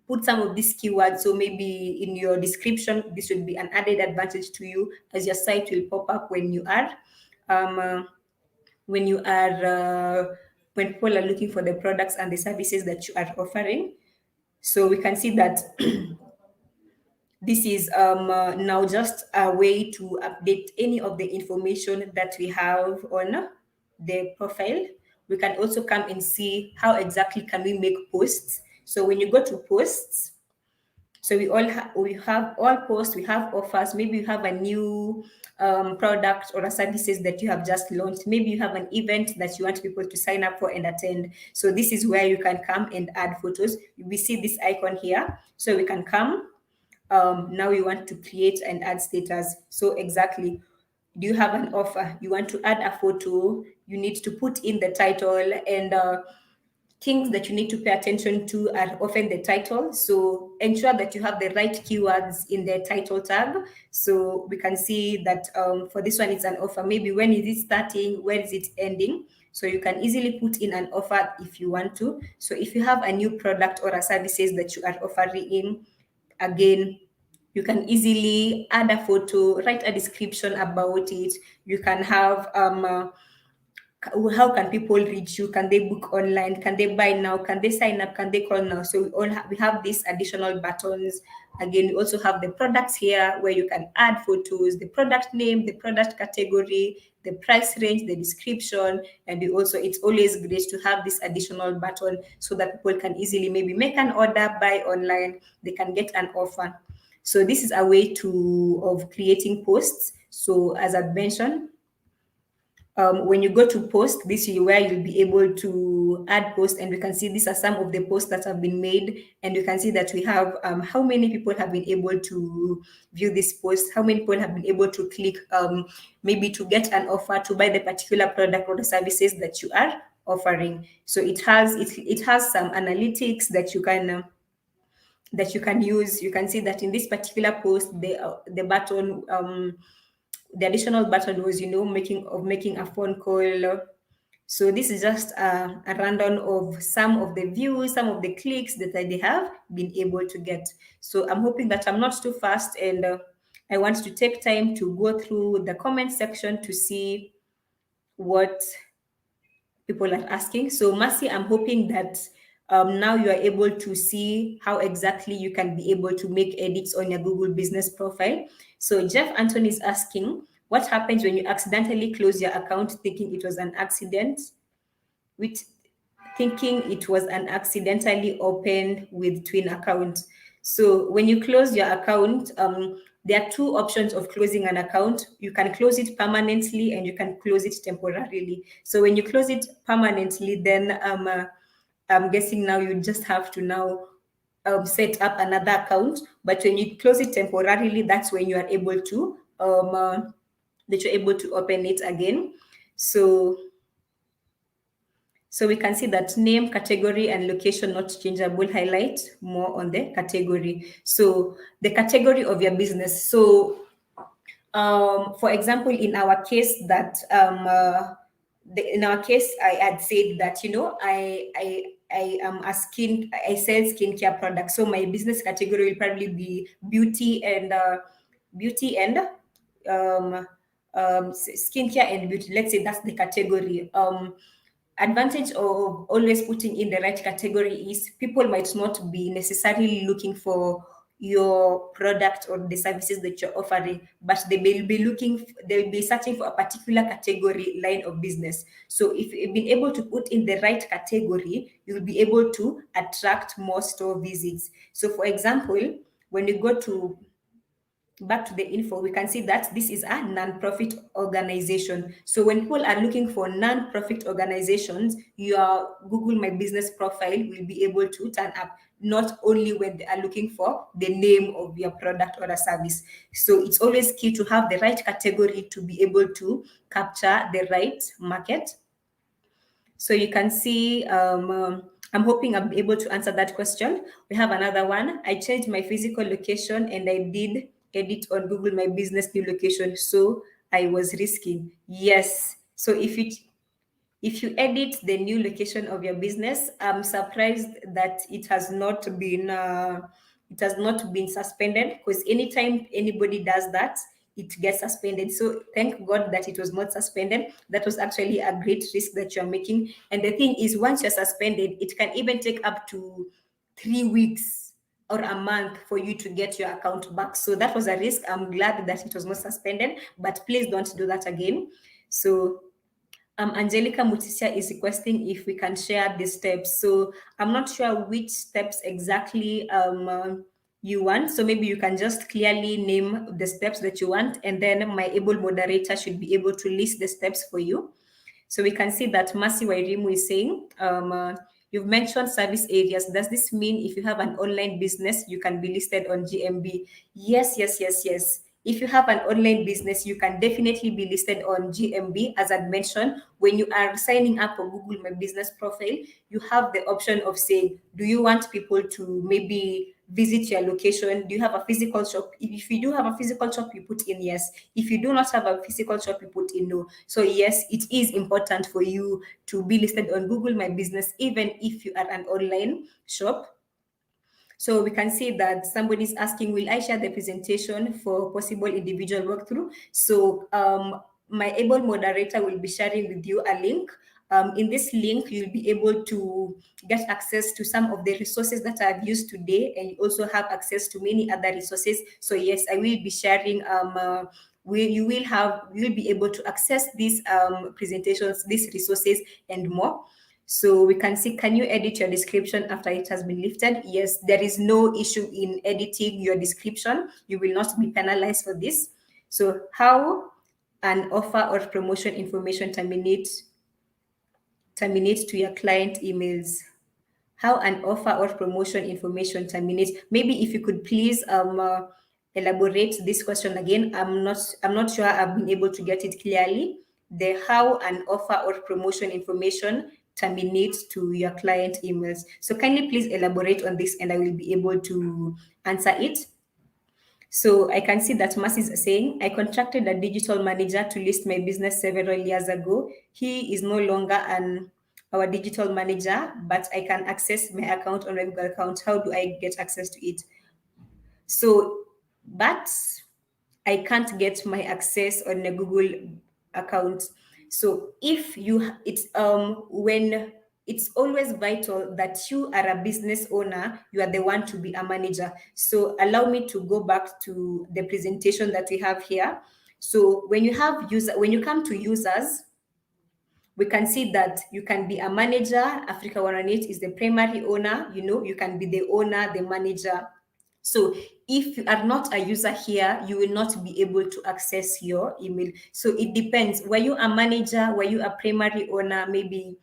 put some of these keywords, so maybe in your description, this will be an added advantage to you, as your site will pop up um, uh, when you are when people are looking for the products and the services that you are offering. So we can see that this is now just a way to update any of the information that we have on the profile. We can also come and see how exactly can we make posts. So when you go to posts, so we have all posts, we have offers. Maybe you have a new product or a services that you have just launched. Maybe you have an event that you want people to sign up for and attend. So this is where you can come and add photos. We see this icon here, so we can come. Now you want to create and add status. So exactly, do you have an offer? You want to add a photo. You need to put in the title, and things that you need to pay attention to are often the title. So ensure that you have the right keywords in the title tag. So we can see that for this one, it's an offer. Maybe when is it starting? Where is it ending? So you can easily put in an offer if you want to. So if you have a new product or a services that you are offering in, again, you can easily add a photo, write a description about it. You can have how can people reach you? Can they book online? Can they buy now? Can they sign up? Can they call now? So we have these additional buttons. Again, we also have the products here where you can add photos, the product name, the product category, the price range, the description, and it's always great to have this additional button so that people can easily maybe make an order, buy online, they can get an offer. So this is a way of creating posts. So as I've mentioned, when you go to post, this is where you'll be able to add posts, and we can see these are some of the posts that have been made, and you can see that we have how many people have been able to view this post, how many people have been able to click maybe to get an offer to buy the particular product or the services that you are offering. So it has some analytics that you can use. You can see that in this particular post, the button the additional button was making a phone call. So this is just a rundown of some of the views, some of the clicks that they have been able to get. So I'm hoping that I'm not too fast, and I want to take time to go through the comment section to see what people are asking. So Mercy, I'm hoping that now you are able to see how exactly you can be able to make edits on your Google business profile. So Jeff Anthony is asking, what happens when you accidentally close your account thinking it was an accident? With thinking it was an accidentally opened with twin accounts. So when you close your account, there are two options of closing an account. You can close it permanently and you can close it temporarily. So when you close it permanently, then I'm guessing now you just have to now set up another account. But when you close it temporarily, that's when you are able to open it again. So we can see that name, category, and location not changeable. Highlight more on the category. So the category of your business. So for example, in our case I had said that I sell skincare products. So my business category will probably be beauty and skincare and beauty. Let's say that's the category. Advantage of always putting in the right category is people might not be necessarily looking for your product or the services that you're offering, but they'll be searching for a particular category line of business. So if you've been able to put in the right category, you'll be able to attract more store visits. So for example, when you go to back to the info, we can see that this is a non-profit organization. So when people are looking for non-profit organizations, your Google My Business profile will be able to turn up, not only when they are looking for the name of your product or a service. So it's always key to have the right category to be able to capture the right market. So you can see, I'm hoping I'm able to answer that question. We have another one. I changed my physical location and I did edit on Google My Business new location. So I was risking. Yes. So if you edit the new location of your business, I'm surprised that it has not been suspended, because anytime anybody does that, it gets suspended. So thank God that it was not suspended. That was actually a great risk that you're making. And the thing is, once you're suspended, it can even take up to 3 weeks or a month for you to get your account back. So that was a risk. I'm glad that it was not suspended, but please don't do that again. So Angelica Mutisia is requesting if we can share the steps. So I'm not sure which steps exactly you want. So maybe you can just clearly name the steps that you want, and then my able moderator should be able to list the steps for you. So we can see that Mercy Wairimu is saying, you've mentioned service areas. Does this mean if you have an online business, you can be listed on GMB? Yes, yes, yes, yes. If you have an online business, you can definitely be listed on GMB. As I mentioned, when you are signing up for Google My Business profile, you have the option of saying, do you want people to maybe visit your location? Do you have a physical shop? If you do have a physical shop, you put in yes. If you do not have a physical shop, you put in no. So yes, it is important for you to be listed on Google My Business, even if you are an online shop. So we can see that somebody's asking, will I share the presentation for possible individual walkthrough? So my able moderator will be sharing with you a link. In this link, you'll be able to get access to some of the resources that I've used today, and you also have access to many other resources. So yes, I will be sharing you'll be able to access these presentations, these resources, and more. So we can see, can you edit your description after it has been lifted? Yes, there is no issue in editing your description. You will not be penalized for this. So how an offer or promotion information terminates to your client emails? How an offer or promotion information terminates? Maybe if you could please elaborate this question again. I'm not sure I've been able to get it clearly. The how an offer or promotion information terminates to your client emails. So kindly please elaborate on this and I will be able to answer it. So I can see that Mercy is saying, I contracted a digital manager to list my business several years ago. He is no longer our digital manager, but I can access my account on my Google account. How do I get access to it? So, but I can't get my access on a Google account. So if you, it's when it's always vital that you are a business owner, you are the one to be a manager. So allow me to go back to the presentation that we have here. So when you come to users, we can see that you can be a manager. Africa 108 is the primary owner. You can be the owner, the manager. So if you are not a user here, you will not be able to access your email. So it depends. Were you a manager? Were you a primary owner? Maybe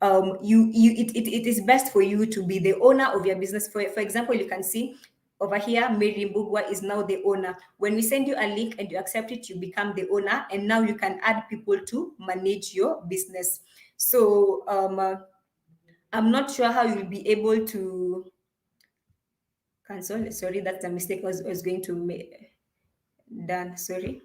it is best for you to be the owner of your business. For example, you can see over here, Mary Mbugwa is now the owner. When we send you a link and you accept it, you become the owner, and now you can add people to manage your business. So I'm not sure how you'll be able to cancel. Sorry, that's a mistake I was going to make. Done. Sorry.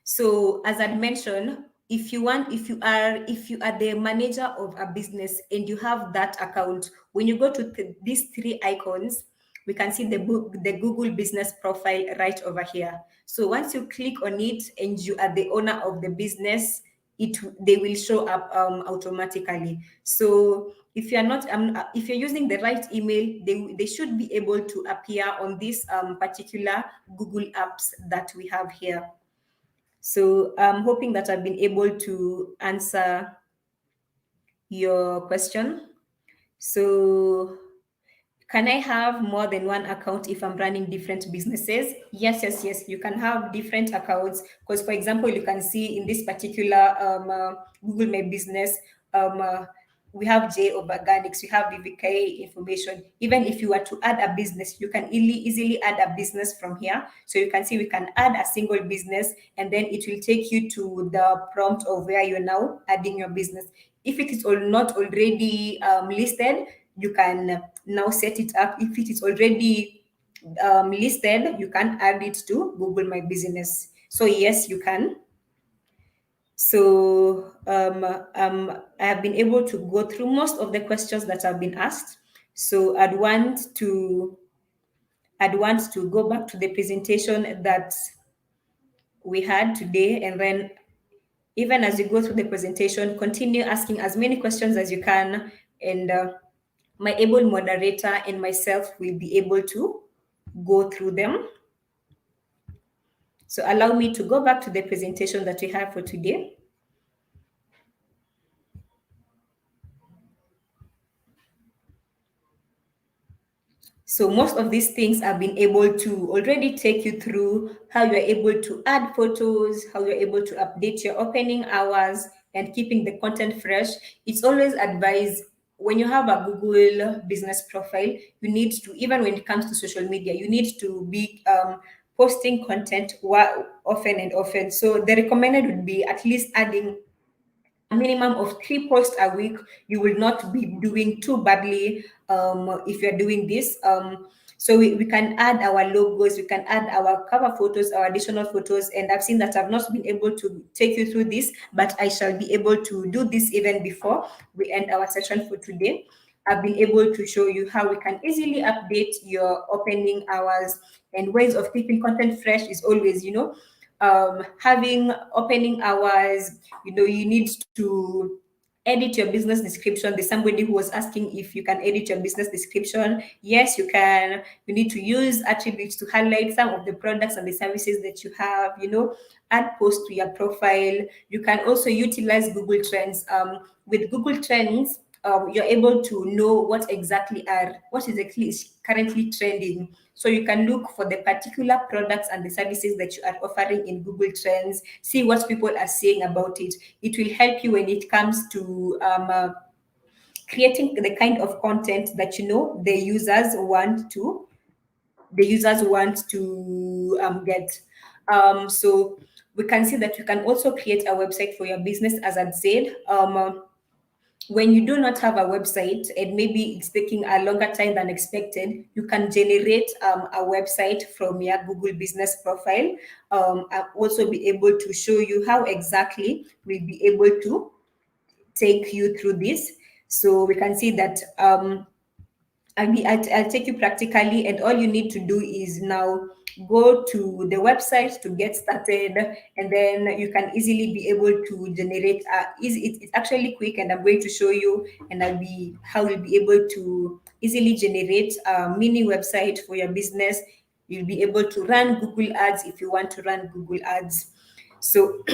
So as I mentioned, if you are the manager of a business and you have that account, when you go to these three icons, we can see the Google business profile right over here. So once you click on it and you are the owner of the business, they will show up automatically. So if you're not if you're using the right email, they should be able to appear on this particular Google apps that we have here. So I'm hoping that I've been able to answer your question. So can I have more than one account if I'm running different businesses? Yes, yes, yes. You can have different accounts because, for example, you can see in this particular Google My Business, um, uh, we have J of Organics, we have VVK information. Even if you were to add a business, you can easily add a business from here. So you can see we can add a single business, and then it will take you to the prompt of where you're now adding your business. If it is not already listed, you can now set it up. If it is already listed, you can add it to Google My Business. So yes, you can. So I have been able to go through most of the questions that have been asked. So I'd want to go back to the presentation that we had today, and then even as you go through the presentation, continue asking as many questions as you can, and my able moderator and myself will be able to go through them. So allow me to go back to the presentation that we have for today. So most of these things I've been able to already take you through how you're able to add photos, how you're able to update your opening hours and keeping the content fresh. It's always advised when you have a Google business profile, you need to, even when it comes to social media, you need to be posting content often and often. So the recommended would be at least adding a minimum of 3 posts a week. You will not be doing too badly if you're doing this. So we can add our logos, we can add our cover photos, our additional photos. And I've seen that I've not been able to take you through this, but I shall be able to do this even before we end our session for today. I've been able to show you how we can easily update your opening hours, and ways of keeping content fresh is always, having opening hours. You need to edit your business description. There's somebody who was asking if you can edit your business description. Yes, you can. You need to use attributes to highlight some of the products and the services that you have. Add posts to your profile. You can also utilize Google Trends. With Google Trends, you're able to know what exactly is currently trending. So you can look for the particular products and the services that you are offering in Google Trends, see what people are saying about it. It will help you when it comes to creating the kind of content that the users want to get. So we can see that you can also create a website for your business, as I'd said. When you do not have a website and maybe it's taking a longer time than expected, you can generate a website from your Google business profile. I'll also be able to show you how exactly we'll be able to take you through this. So we can see that I'll take you practically, and all you need to do is now go to the website to get started, and then you can easily be able to generate. It's actually quick, and I'm going to show you, and how you'll be able to easily generate a mini website for your business. You'll be able to run Google Ads if you want to run Google Ads. So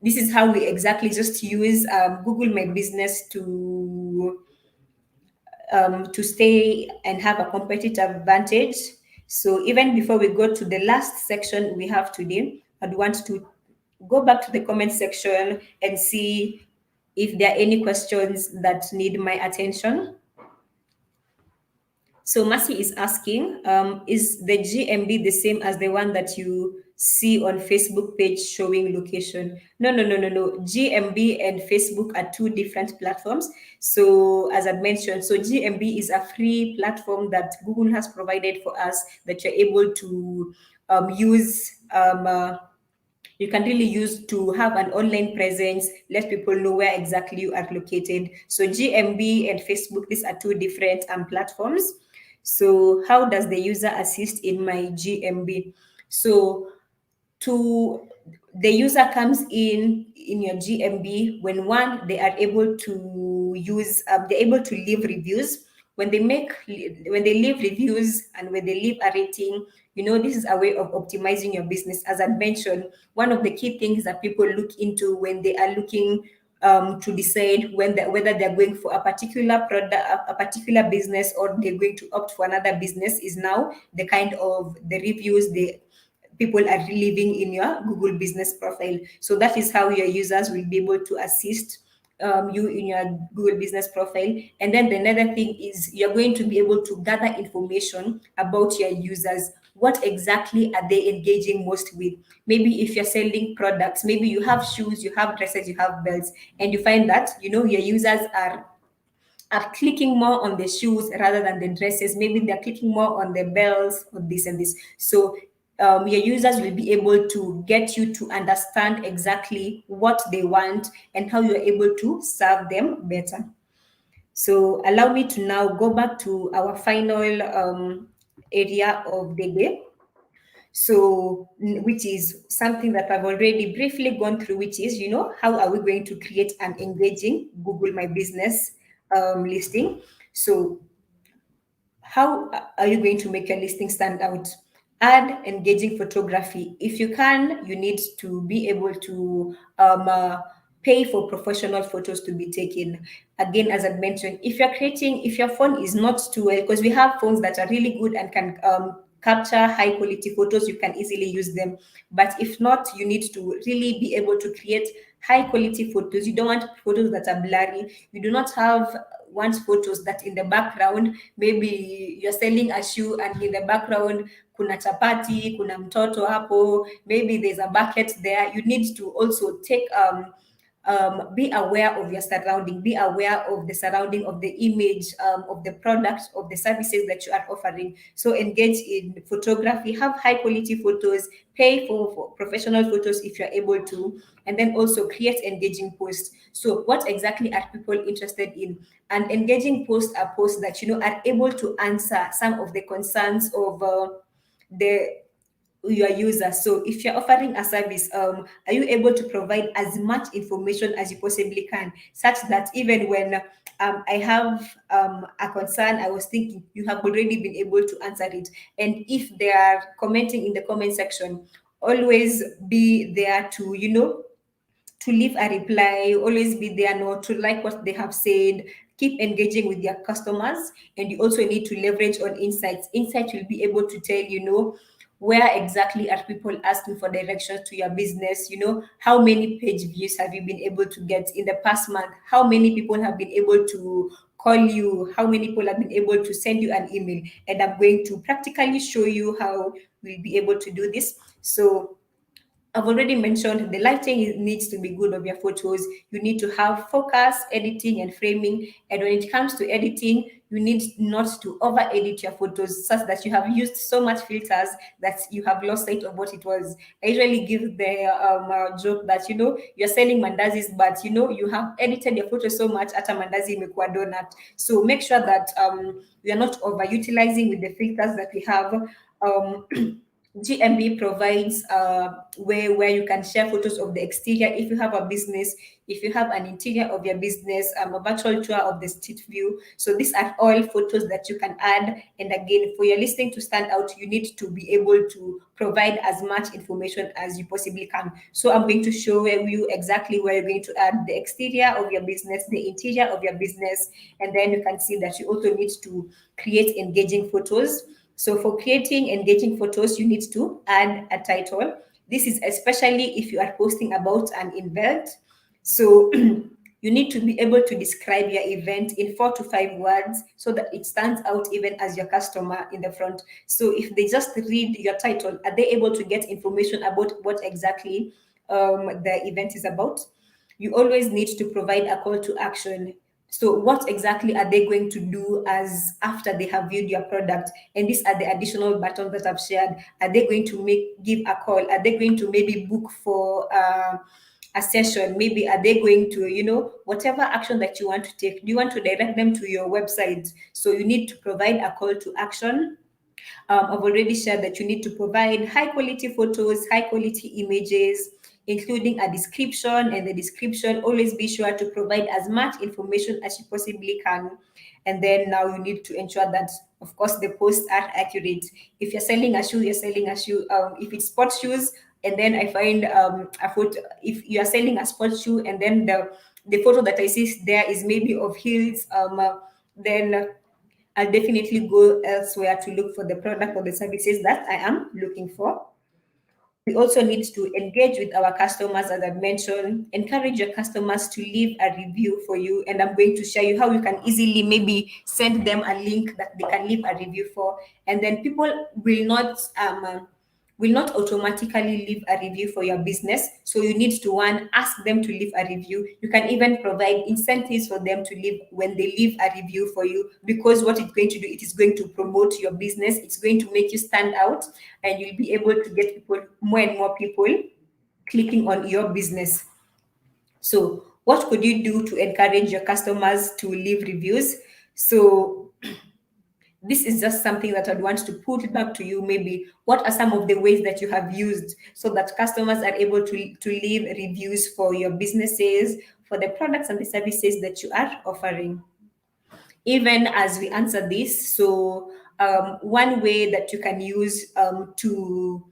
this is how we exactly just use Google My Business to stay and have a competitive advantage. So even before we go to the last section we have today, I'd want to go back to the comment section and see if there are any questions that need my attention. So Mercy is asking, is the GMB the same as the one that you see on Facebook page showing location? No, no, no, no, no. GMB and Facebook are two different platforms. So as I mentioned, so GMB is a free platform that Google has provided for us that you're able to use. You can really use to have an online presence, let people know where exactly you are located. So GMB and Facebook, these are two different platforms. So how does the user assist in my GMB? So to the user comes in your GMB. When one, they are able to use, they're able to leave reviews. When they leave reviews and when they leave a rating, this is a way of optimizing your business. As I mentioned, one of the key things that people look into when they are looking to decide whether they're going for a particular product, a particular business, or they're going to opt for another business, is now the kind of the reviews people are leaving in your Google business profile. So that is how your users will be able to assist you in your Google business profile. And then the another thing is you're going to be able to gather information about your users. What exactly are they engaging most with? Maybe if you're selling products, maybe you have shoes, you have dresses, you have belts, and you find that your users are clicking more on the shoes rather than the dresses. Maybe they're clicking more on the belts or this and this. So your users will be able to get you to understand exactly what they want and how you're able to serve them better. So allow me to now go back to our final area of the day. So, which is something that I've already briefly gone through, which is, how are we going to create an engaging Google My Business listing? So, how are you going to make your listing stand out? Add engaging photography. If you can, you need to be able to pay for professional photos to be taken. Again, as I mentioned, if your phone is not too well, because we have phones that are really good and can capture high quality photos, you can easily use them. But if not, you need to really be able to create high quality photos. You don't want photos that are blurry. You do not want photos that in the background, maybe you're selling a shoe and in the background kuna chapati, kuna mtoto hapo, maybe there's a bucket there. You need to also be aware of your surrounding, be aware of the surrounding of the image, of the product, of the services that you are offering. So engage in photography, have high quality photos, pay for professional photos if you're able to, and then also create engaging posts. So what exactly are people interested in? And engaging posts are posts that are able to answer some of the concerns of the your users. So if you're offering a service, are you able to provide as much information as you possibly can, such that even when I have a concern, I was thinking you have already been able to answer it. And if they are commenting in the comment section, always be there to to leave a reply, always be there, to like what they have said, keep engaging with your customers. And you also need to leverage on insights. Insight will be able to tell where exactly are people asking for directions to your business. How many page views have you been able to get in the past month? How many people have been able to call you? How many people have been able to send you an email? And I'm going to practically show you how we'll be able to do this. So I've already mentioned the lighting needs to be good of your photos. You need to have focus, editing, and framing. And when it comes to editing, you need not to over edit your photos such that you have used so much filters that you have lost sight of what it was. I usually give the joke that you're selling mandazis, but you have edited your photo so much at a mandazi imekuwa donut. So make sure that we are not overutilizing with the filters that we have. GMB provides where you can share photos of the exterior if you have a business, if you have an interior of your business, a virtual tour of the street view. So these are all photos that you can add. And again, for your listing to stand out, you need to be able to provide as much information as you possibly can. So I'm going to show you exactly where you're going to add the exterior of your business, the interior of your business, and then you can see that you also need to create engaging photos. So for creating engaging photos, you need to add a title. This is especially if you are posting about an event. So you need to be able to describe your event in 4 to 5 words so that it stands out even as your customer in the front. So if they just read your title, are they able to get information about what exactly the event is about? You always need to provide a call to action. So what exactly are they going to do as after they have viewed your product? And these are the additional buttons that I've shared. Are they going to give a call? Are they going to maybe book for a session? Maybe are they going to, whatever action that you want to take, do you want to direct them to your website? So you need to provide a call to action. I've already shared that you need to provide high quality photos, high quality images, including a description. And the description, always be sure to provide as much information as you possibly can. And then now you need to ensure that, of course, the posts are accurate. If you're selling a shoe, you're selling a shoe. If it's sports shoes, and then I find a photo, if you are selling a sports shoe, and then the photo that I see there is maybe of heels, then I'll definitely go elsewhere to look for the product or the services that I am looking for. We also need to engage with our customers, as I've mentioned. Encourage your customers to leave a review for you. And I'm going to show you how you can easily maybe send them a link that they can leave a review for. And then people will not automatically leave a review for your business. So you need to one, ask them to leave a review. You can even provide incentives for them to leave when they leave a review for you, because what it's going to do, it is going to promote your business. It's going to make you stand out, and you'll be able to get people, more and more people clicking on your business. So what could you do to encourage your customers to leave reviews? So this is just something that I'd want to put back to you. Maybe what are some of the ways that you have used so that customers are able to leave reviews for your businesses, for the products and the services that you are offering? Even as we answer this, so one way that you can use to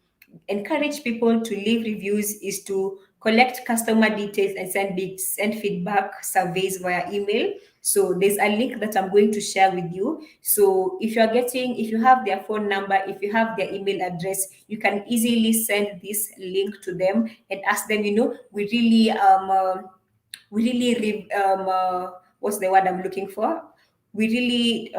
encourage people to leave reviews is to collect customer details and send feedback surveys via email. So there's a link that I'm going to share with you. So if you have their phone number, if you have their email address, you can easily send this link to them and ask them, we really what's the word I'm looking for? We really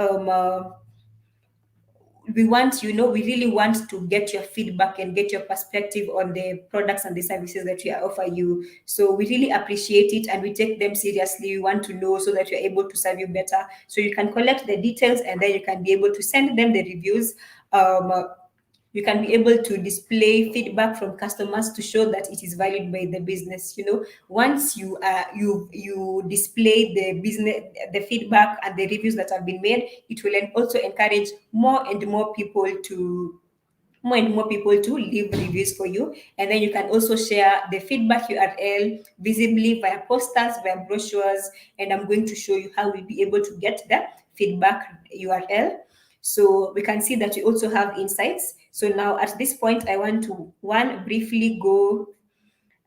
we really want to get your feedback and get your perspective on the products and the services that we offer you. So we really appreciate it, and we take them seriously. We want to know so that we're able to serve you better. So you can collect the details, and then you can be able to send them the reviews. You can be able to display feedback from customers to show that it is valued by the business. Once you display the business, the feedback and the reviews that have been made, it will also encourage more and more people to leave reviews for you. And then you can also share the feedback URL visibly via posters, via brochures. And I'm going to show you how we'll be able to get the feedback URL. So we can see that we also have insights. So now at this point, I want to briefly go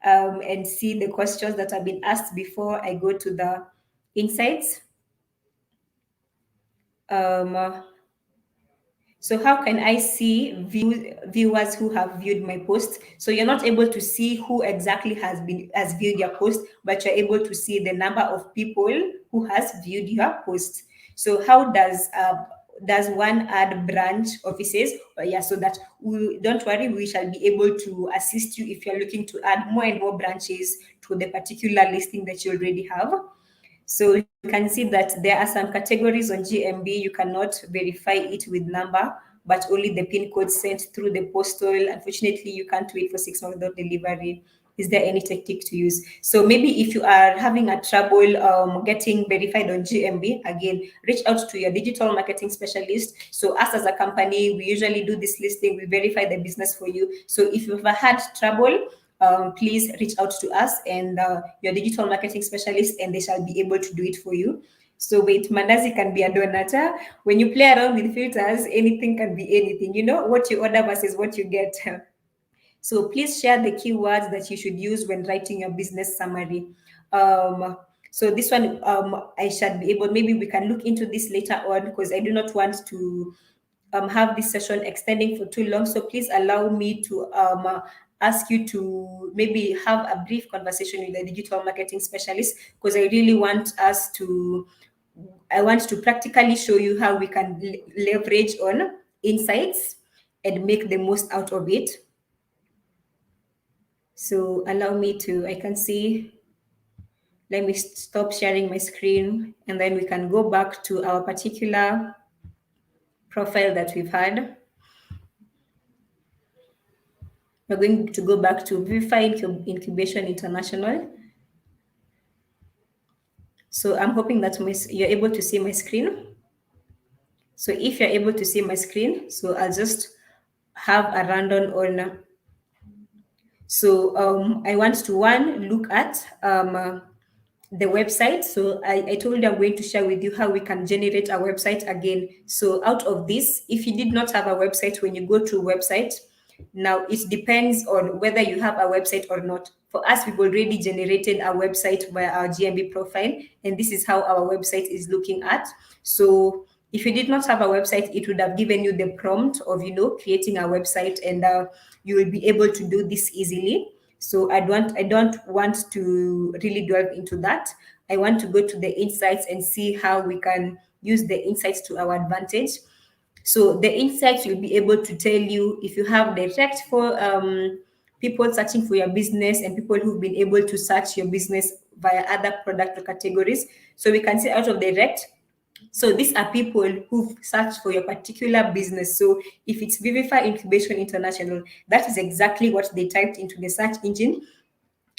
and see the questions that have been asked before I go to the insights. So how can I see viewers who have viewed my post? So you're not able to see who exactly has viewed your post, but you're able to see the number of people who has viewed your post. So how does one add branch offices? So that don't worry, we shall be able to assist you if you're looking to add more and more branches to the particular listing that you already have. So you can see that there are some categories on GMB. You cannot verify it with number, but only the PIN code sent through the postal. Unfortunately, you can't wait for 6 months without delivery. Is there any tactic to use? So maybe if you are having a trouble getting verified on GMB, again, reach out to your digital marketing specialist. So us as a company, we usually do this listing, we verify the business for you. So if you've ever had trouble, please reach out to us and your digital marketing specialist, and they shall be able to do it for you. So wait, Mandazi can be a donut. When you play around with filters, anything can be anything. What you order versus what you get. So please share the keywords that you should use when writing your business summary. So this one, I shall be able, maybe we can look into this later on, because I do not want to have this session extending for too long. So please allow me to ask you to maybe have a brief conversation with the digital marketing specialist, because I really want I want to practically show you how we can leverage on insights and make the most out of it. So allow me to, I can see, let me stop sharing my screen, and then we can go back to our particular profile that we've had. We're going to go back to Verify Incubation International. So I'm hoping that you're able to see my screen. So if you're able to see my screen, so I'll just have a rundown on. So I want to look at the website. So I told you I'm going to share with you how we can generate a website again. So out of this, if you did not have a website when you go to a website, now it depends on whether you have a website or not. For us, we've already generated a website via our GMB profile, and this is how our website is looking at. So if you did not have a website, it would have given you the prompt of creating a website, and you will be able to do this easily. So I don't want to really delve into that. I want to go to the insights and see how we can use the insights to our advantage. So the insights will be able to tell you if you have direct for people searching for your business and people who've been able to search your business via other product or categories. So we can see out of direct. So these are people who've searched for your particular business. So if it's Vivify Incubation International, that is exactly what they typed into the search engine.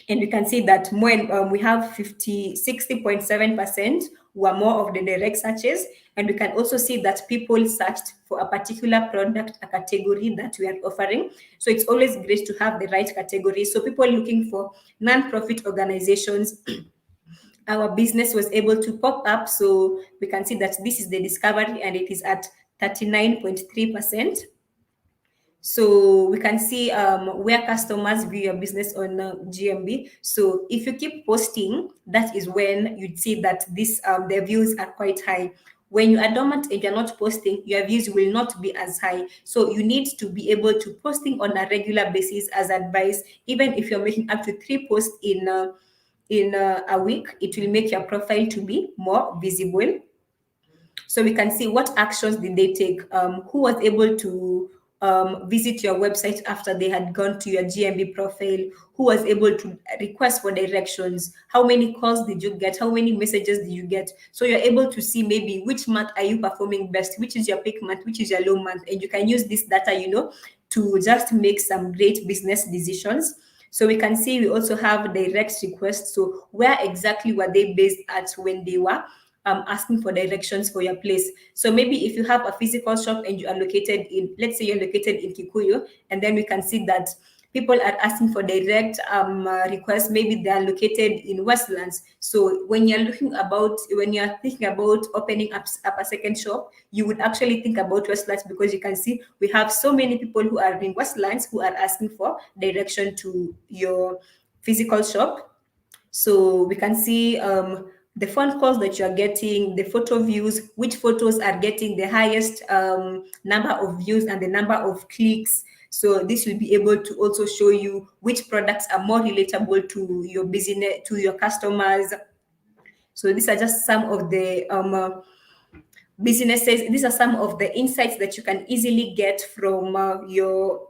And we can see that we have 60.7% were more of the direct searches. And we can also see that people searched for a particular product, a category that we are offering. So it's always great to have the right category. So people looking for non-profit organizations, our business was able to pop up. So we can see that this is the discovery and it is at 39.3%. So we can see where customers view your business on GMB. So if you keep posting, that is when you'd see that the views are quite high. When you are dormant and you're not posting, your views will not be as high. So you need to be able to posting on a regular basis as advice. Even if you're making up to 3 posts in a week, it will make your profile to be more visible. So we can see what actions did they take, who was able to visit your website after they had gone to your GMB profile, who was able to request for directions, how many calls did you get, how many messages did you get. So you're able to see maybe which month are you performing best, which is your peak month, which is your low month, and you can use this data, to just make some great business decisions. So we can see we also have direct requests. So where exactly were they based at when they were asking for directions for your place? So maybe if you have a physical shop and you are located in, let's say you're located in Kikuyu, and then we can see that people are asking for direct requests. Maybe they are located in Westlands. So when you're thinking about opening up a second shop, you would actually think about Westlands, because you can see we have so many people who are in Westlands who are asking for direction to your physical shop. So we can see the phone calls that you're getting, the photo views, which photos are getting the highest number of views and the number of clicks. So this will be able to also show you which products are more relatable to your business, to your customers. So these are just some of the businesses. These are some of the insights that you can easily get from your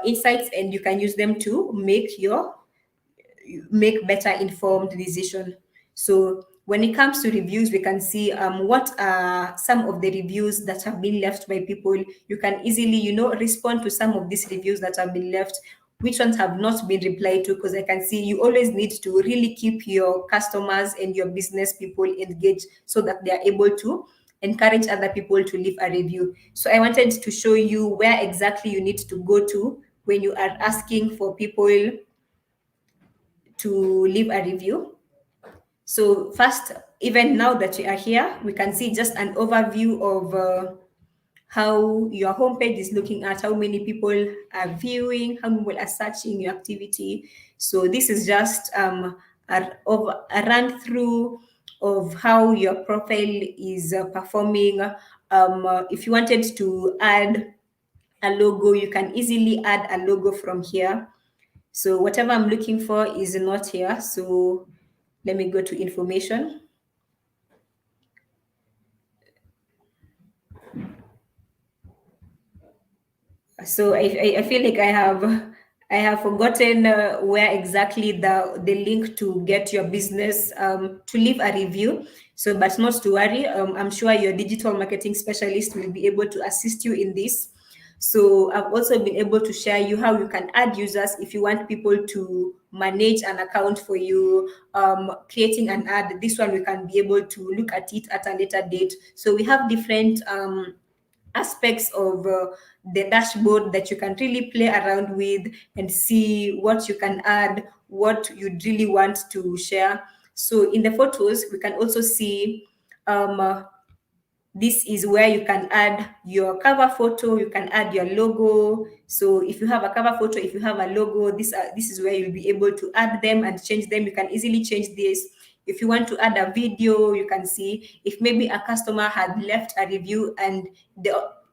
insights, and you can use them to make better informed decision. So when it comes to reviews, we can see what are some of the reviews that have been left by people. You can easily, respond to some of these reviews that have been left, which ones have not been replied to, because I can see you always need to really keep your customers and your business people engaged so that they are able to encourage other people to leave a review. So I wanted to show you where exactly you need to go to when you are asking for people to leave a review. So first, even now that we are here, we can see just an overview of how your homepage is looking at, how many people are viewing, how many people are searching your activity. So this is just a run through of how your profile is performing. If you wanted to add a logo, you can easily add a logo from here. So whatever I'm looking for is not here. So let me go to information. So I feel like I have forgotten where exactly the link to get your business to leave a review. So, but not to worry. I'm sure your digital marketing specialist will be able to assist you in this. So I've also been able to share you how you can add users if you want people to manage an account for you, creating an ad. This one we can be able to look at it at a later date. So we have different aspects of the dashboard that you can really play around with and see what you can add, what you really want to share. So in the photos, we can also see this is where you can add your cover photo, you can add your logo. So if you have a cover photo, if you have a logo, this is where you'll be able to add them and change them. You can easily change this. If you want to add a video, you can see if maybe a customer had left a review and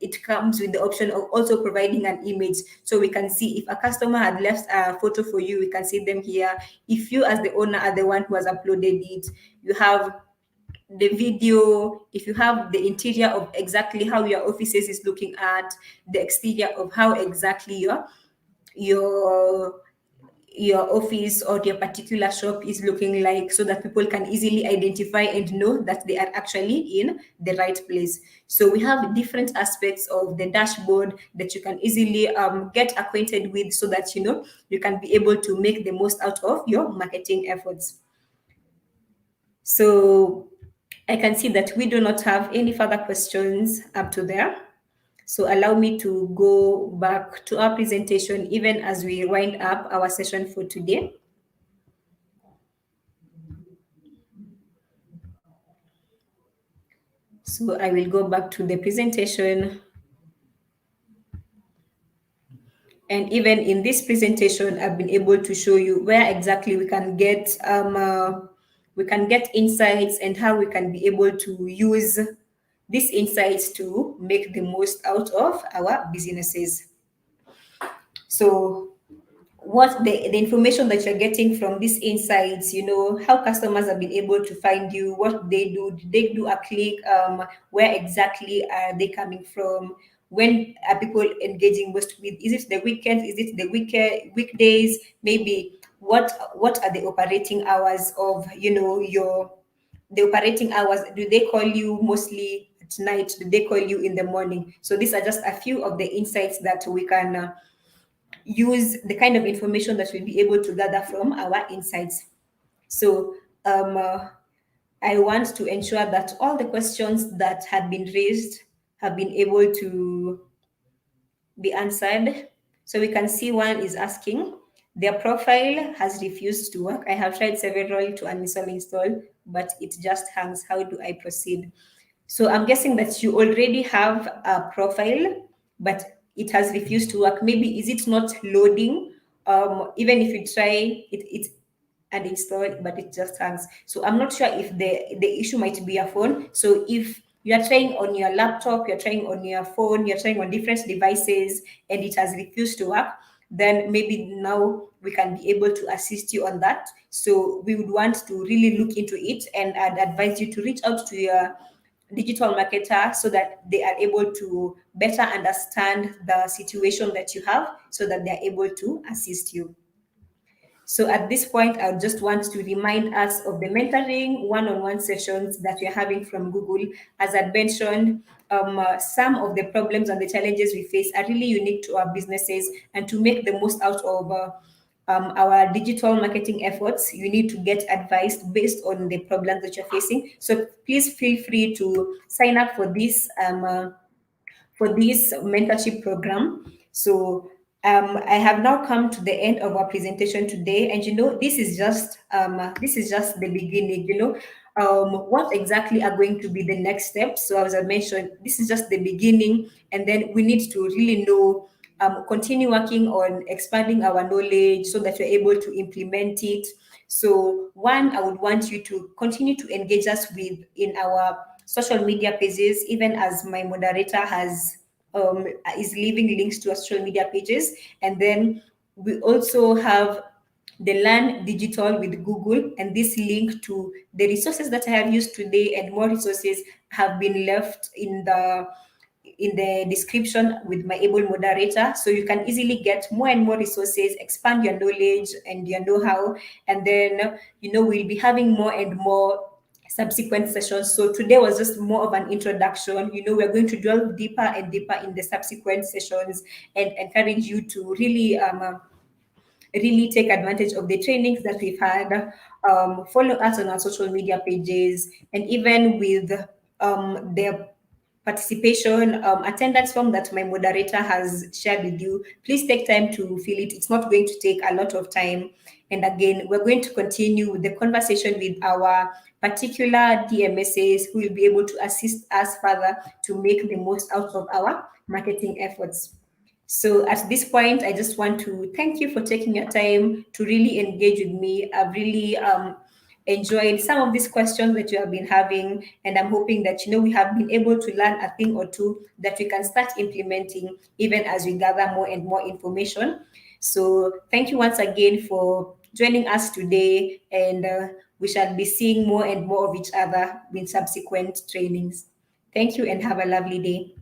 it comes with the option of also providing an image. So we can see if a customer had left a photo for you, we can see them here. If you as the owner are the one who has uploaded it, you have the video. If you have the interior of exactly how your offices is looking at, the exterior of how exactly your your office or your particular shop is looking like, so that people can easily identify and know that they are actually in the right place. So we have different aspects of the dashboard that you can easily get acquainted with, so that you can be able to make the most out of your marketing efforts. So I can see that we do not have any further questions up to there. So allow me to go back to our presentation even as we wind up our session for today. So I will go back to the presentation. And even in this presentation, I've been able to show you where exactly we can get insights and how we can be able to use these insights to make the most out of our businesses. So what the information that you're getting from these insights, how customers have been able to find you, what they do, did they do a click, where exactly are they coming from, when are people engaging most with, is it the weekends, is it the weekdays, maybe what are the operating hours of your the operating hours, do they call you mostly at night, do they call you in the morning? So these are just a few of the insights that we can use, the kind of information that we'll be able to gather from our insights. So I want to ensure that all the questions that had been raised have been able to be answered. So we can see one is asking, their profile has refused to work. I have tried several to install, but it just hangs. How do I proceed? So I'm guessing that you already have a profile, but it has refused to work. Maybe is it not loading? Even if you try it and install it, but it just hangs. So I'm not sure if the issue might be a phone. So if you are trying on your laptop, you're trying on your phone, you're trying on different devices, and it has refused to work, then maybe now we can be able to assist you on that. So we would want to really look into it, and I'd advise you to reach out to your digital marketer so that they are able to better understand the situation that you have, so that they're able to assist you. So at this point, I just want to remind us of the mentoring one-on-one sessions that we're having from Google. As I mentioned, some of the problems and the challenges we face are really unique to our businesses, and to make the most out of our digital marketing efforts, you need to get advised based on the problems that you're facing. So please feel free to sign up for this mentorship program. So I have now come to the end of our presentation today, and this is just the beginning. What exactly are going to be the next steps? So as I mentioned, this is just the beginning, and then we need to really know. Continue working on expanding our knowledge so that you're able to implement it. So one, I would want you to continue to engage us with in our social media pages, even as my moderator has is leaving links to our social media pages. And then we also have the Learn Digital with Google, and this link to the resources that I have used today and more resources have been left in the description with my able moderator, so you can easily get more and more resources, expand your knowledge and your know-how. And then we'll be having more and more subsequent sessions. So today was just more of an introduction. We're going to delve deeper and deeper in the subsequent sessions and encourage you to really take advantage of the trainings that we've had. Follow us on our social media pages, and even with the participation attendance form that my moderator has shared with you, please take time to fill it. It's not going to take a lot of time. And again, we're going to continue with the conversation with our particular DMSs who will be able to assist us further to make the most out of our marketing efforts. So at this point, I just want to thank you for taking your time to really engage with me. I've really enjoyed some of these questions that you have been having, and I'm hoping that we have been able to learn a thing or two that we can start implementing even as we gather more and more information. So thank you once again for joining us today, and we shall be seeing more and more of each other in subsequent trainings. Thank you and have a lovely day.